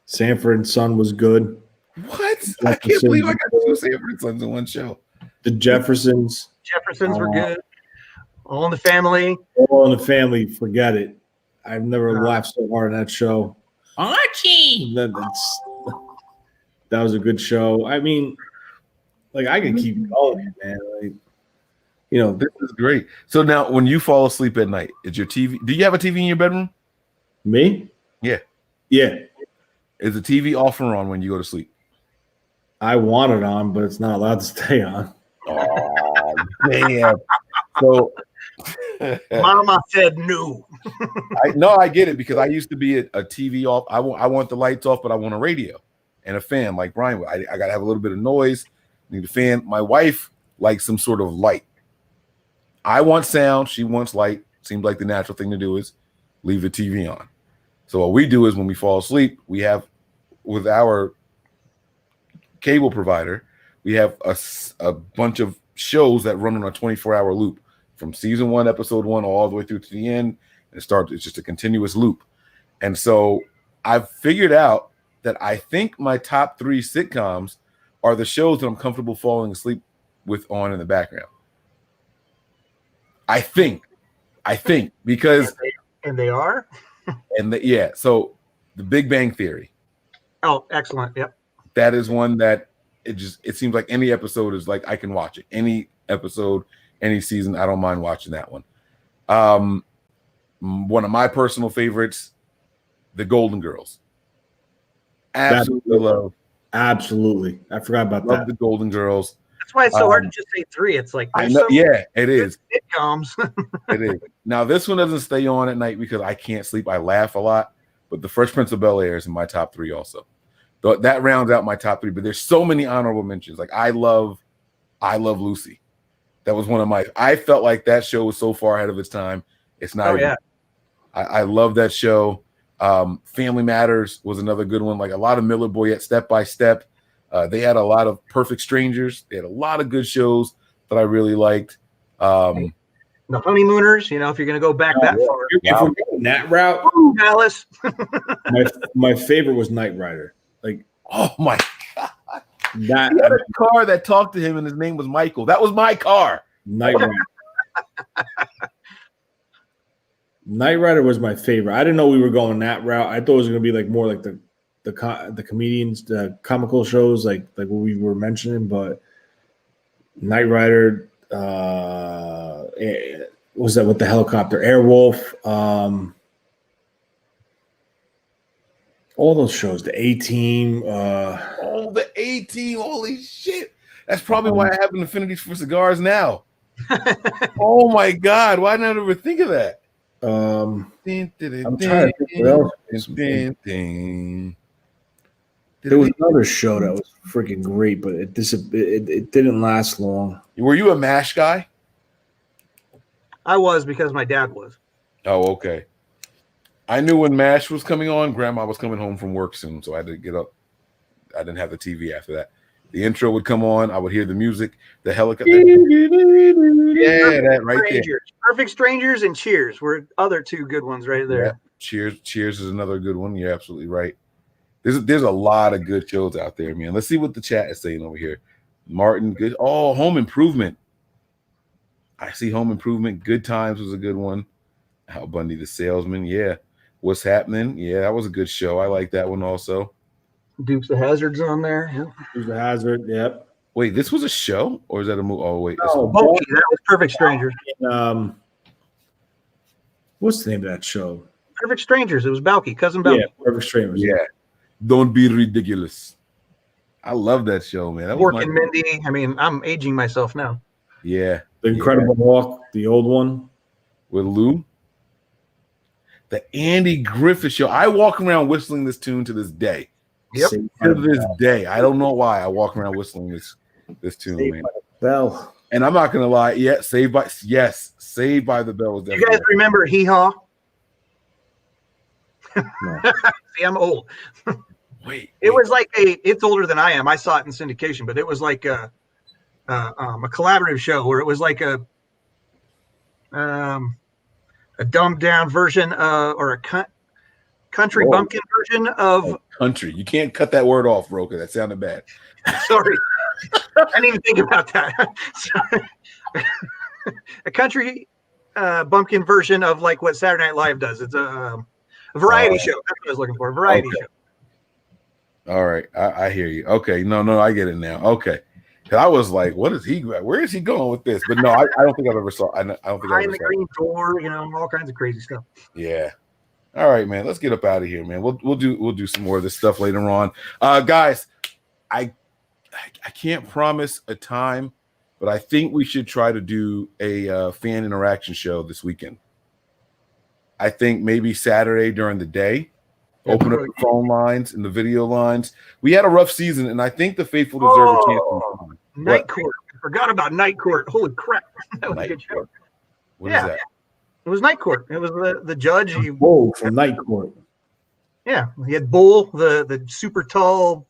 Sanford and Son was good. What? I can't believe I got 2 Sanford and Sons in one show. The Jeffersons. Jeffersons were good. All in the Family. All in the Family. Forget it. I've never laughed so hard on that show. Archie. That was a good show. I mean, like I can keep going, man. Like, this is great. So now, when you fall asleep at night, is your TV? Do you have a TV in your bedroom? Me? Yeah. Yeah. Is the TV off or on when you go to sleep? I want it on, but it's not allowed to stay on. Oh, damn. So, Mama said no. I get it because I used to be a TV off. I want the lights off, but I want a radio and a fan like Brian. I got to have a little bit of noise. Need a fan. My wife likes some sort of light. I want sound. She wants light. Seems like the natural thing to do is leave the TV on. So what we do is when we fall asleep, we have with our cable provider, we have a bunch of shows that run on a 24-hour loop from season 1, episode 1, all the way through to the end. It's just a continuous loop. And so I've figured out that I think my top 3 sitcoms are the shows that I'm comfortable falling asleep with on in the background. I think because and they are. So The Big Bang Theory. Oh, excellent. Yep. That is one that it seems like any episode is like I can watch it. Any episode, any season, I don't mind watching that one. One of my personal favorites, The Golden Girls. Absolutely love. Absolutely. I forgot about Love that. The Golden Girls. That's why it's so hard to just say 3. It's like I know, it is. Sitcoms. It is. Now this one doesn't stay on at night because I can't sleep. I laugh a lot, but The Fresh Prince of Bel-Air is in my top 3 also. That rounds out my top 3. But there's so many honorable mentions. Like I love Lucy. That was one of my. I felt like that show was so far ahead of its time. It's not. I love that show. Family Matters was another good one. Like a lot of Miller Boyette, Step by Step. They had a lot of Perfect Strangers. They had a lot of good shows that I really liked. The Honeymooners, if you're going to go back that far. If we're going that route, Dallas. my favorite was Knight Rider. Like, oh my God. He had a car that talked to him and his name was Michael. That was my car. Knight Rider. Knight Rider was my favorite. I didn't know we were going that route. I thought it was going to be like more like the comedians, the comical shows, like what we were mentioning. But Knight Rider, was that with the helicopter? Airwolf, all those shows. The A-Team. The A-Team. Holy shit! That's probably why I have an affinity for cigars now. Oh my God! Why did I never think of that? I'm trying to think what else. There was another show that was freaking great, but it didn't last long. Were you a MASH guy? I was because my dad was. Oh, okay. I knew when MASH was coming on, Grandma was coming home from work soon, so I had to get up. I didn't have the TV after that. The intro would come on. I would hear the music, the helicopter. Yeah, that right there. Perfect Strangers and Cheers were other 2 good ones right there. Yeah. Cheers is another good one. You're absolutely right. There's a lot of good shows out there, man. Let's see what the chat is saying over here. Martin, good. Oh, Home Improvement. I see Home Improvement. Good Times was a good one. Al Bundy, the Salesman. Yeah. What's Happening? Yeah, that was a good show. I like that one also. Dukes of Hazzard's on there. Yeah. Dukes of Hazzard. Yep. Wait, this was a show or is that a movie? Oh, wait. That was Perfect Strangers. What's the name of that show? Perfect Strangers. It was Balky, cousin Balky. Yeah, Perfect Strangers. Yeah. Don't be ridiculous. I love that show, man. That was Mork and Mindy. I mean, I'm aging myself now. Yeah. The Incredible Hulk, the old one. With Lou. The Andy Griffith Show. I walk around whistling this tune to this day. Yep. To this day. I don't know why I walk around whistling this tune, Saved man. by the Bell. And I'm not gonna lie. Yeah, Saved by the Bell was You guys remember Hee Haw? No. See, I'm old. Wait. It was like it's older than I am. I saw it in syndication, but it was like a collaborative show where it was like a dumbed down version or a country bumpkin version of country. You can't cut that word off, bro, because that sounded bad. Sorry. I didn't even think about that. A country bumpkin version of like what Saturday Night Live does. It's a variety show. That's what I was looking for. A variety show. All right. I hear you. Okay. No, I get it now. Okay. Because I was like, where is he going with this? But no, I don't think I've ever saw. I don't think Behind the green door, all kinds of crazy stuff. Yeah. All right, man. Let's get up out of here, man. We'll do some more of this stuff later on. Guys, I can't promise a time, but I think we should try to do a fan interaction show this weekend. I think maybe Saturday during the day. Open up the phone lines and the video lines. We had a rough season, and I think the faithful deserve a chance. Night Court. I forgot about Night Court. Holy crap. That was a good show. What is that? It was Night Court. It was the judge. Bull from Night Court. Yeah. He had Bull, the super tall.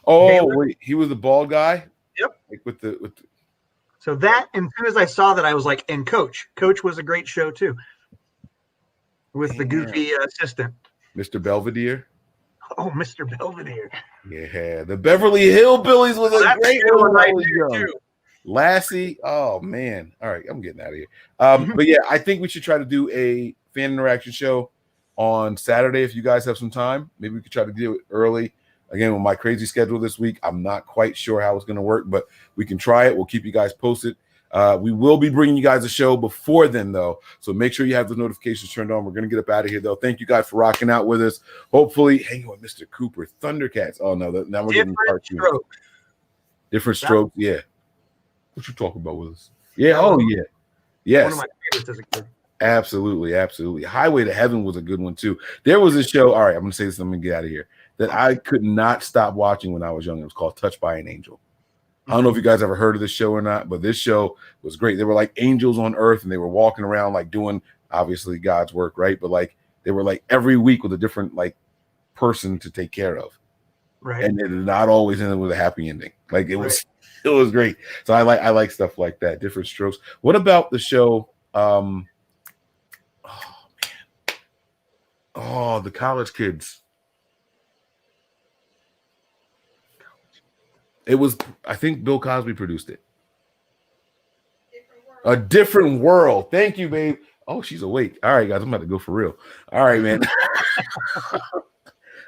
Wait. He was the bald guy? Yep. Like with the. So that, and as soon as I saw that, I was like, and Coach. Coach was a great show, too. With the goofy assistant. Mr. Belvedere. Oh, Mr. Belvedere. Yeah. The Beverly Hillbillies was a great one when I was young. Too. Lassie. Oh, man. All right. I'm getting out of here. But yeah, I think we should try to do a fan interaction show on Saturday if you guys have some time. Maybe we could try to do it early. Again, with my crazy schedule this week, I'm not quite sure how it's going to work, but we can try it. We'll keep you guys posted. We will be bringing you guys a show before then, though. So make sure you have the notifications turned on. We're going to get up out of here, though. Thank you guys for rocking out with us. Hopefully, hang on, Mr. Cooper, Thundercats. Oh, no, now we're getting cartoons. Different strokes, yeah. What you talking about with us? Yeah, yeah. Yes. One of my favorites as a kid. Absolutely. Highway to Heaven was a good one, too. There was a show, all right, I'm going to say this, I'm going to get out of here, that I could not stop watching when I was young. It was called Touched by an Angel. I don't know if you guys ever heard of this show or not, but this show was great. They were like angels on earth, and they were walking around like doing obviously God's work, right? But like they were like every week with a different like person to take care of, right? And it did not always end with a happy ending. Like it was great. So I like stuff like that. Different strokes. What about the show? Oh man, the college kids. It was, I think Bill Cosby produced it. A Different World. Thank you, babe. Oh, she's awake. All right, guys, I'm about to go for real. All right, man.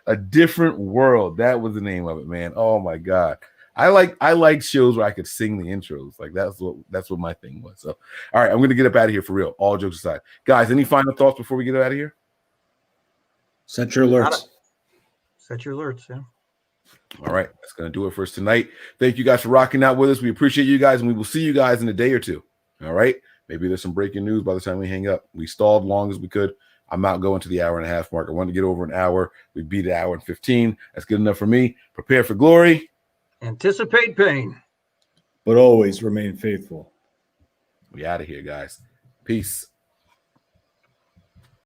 A Different World. That was the name of it, man. Oh my God. I like shows where I could sing the intros. Like that's what my thing was. So all right, I'm gonna get up out of here for real. All jokes aside. Guys, any final thoughts before we get out of here? Set your alerts. Set your alerts, yeah. All right, that's going to do it for us tonight. Thank you guys for rocking out with us. We appreciate you guys, and we will see you guys in a day or two. All right? Maybe there's some breaking news by the time we hang up. We stalled long as we could. I'm not going to the hour and a half mark. I wanted to get over an hour. We beat an hour and 15. That's good enough for me. Prepare for glory. Anticipate pain. But always remain faithful. We out of here, guys. Peace.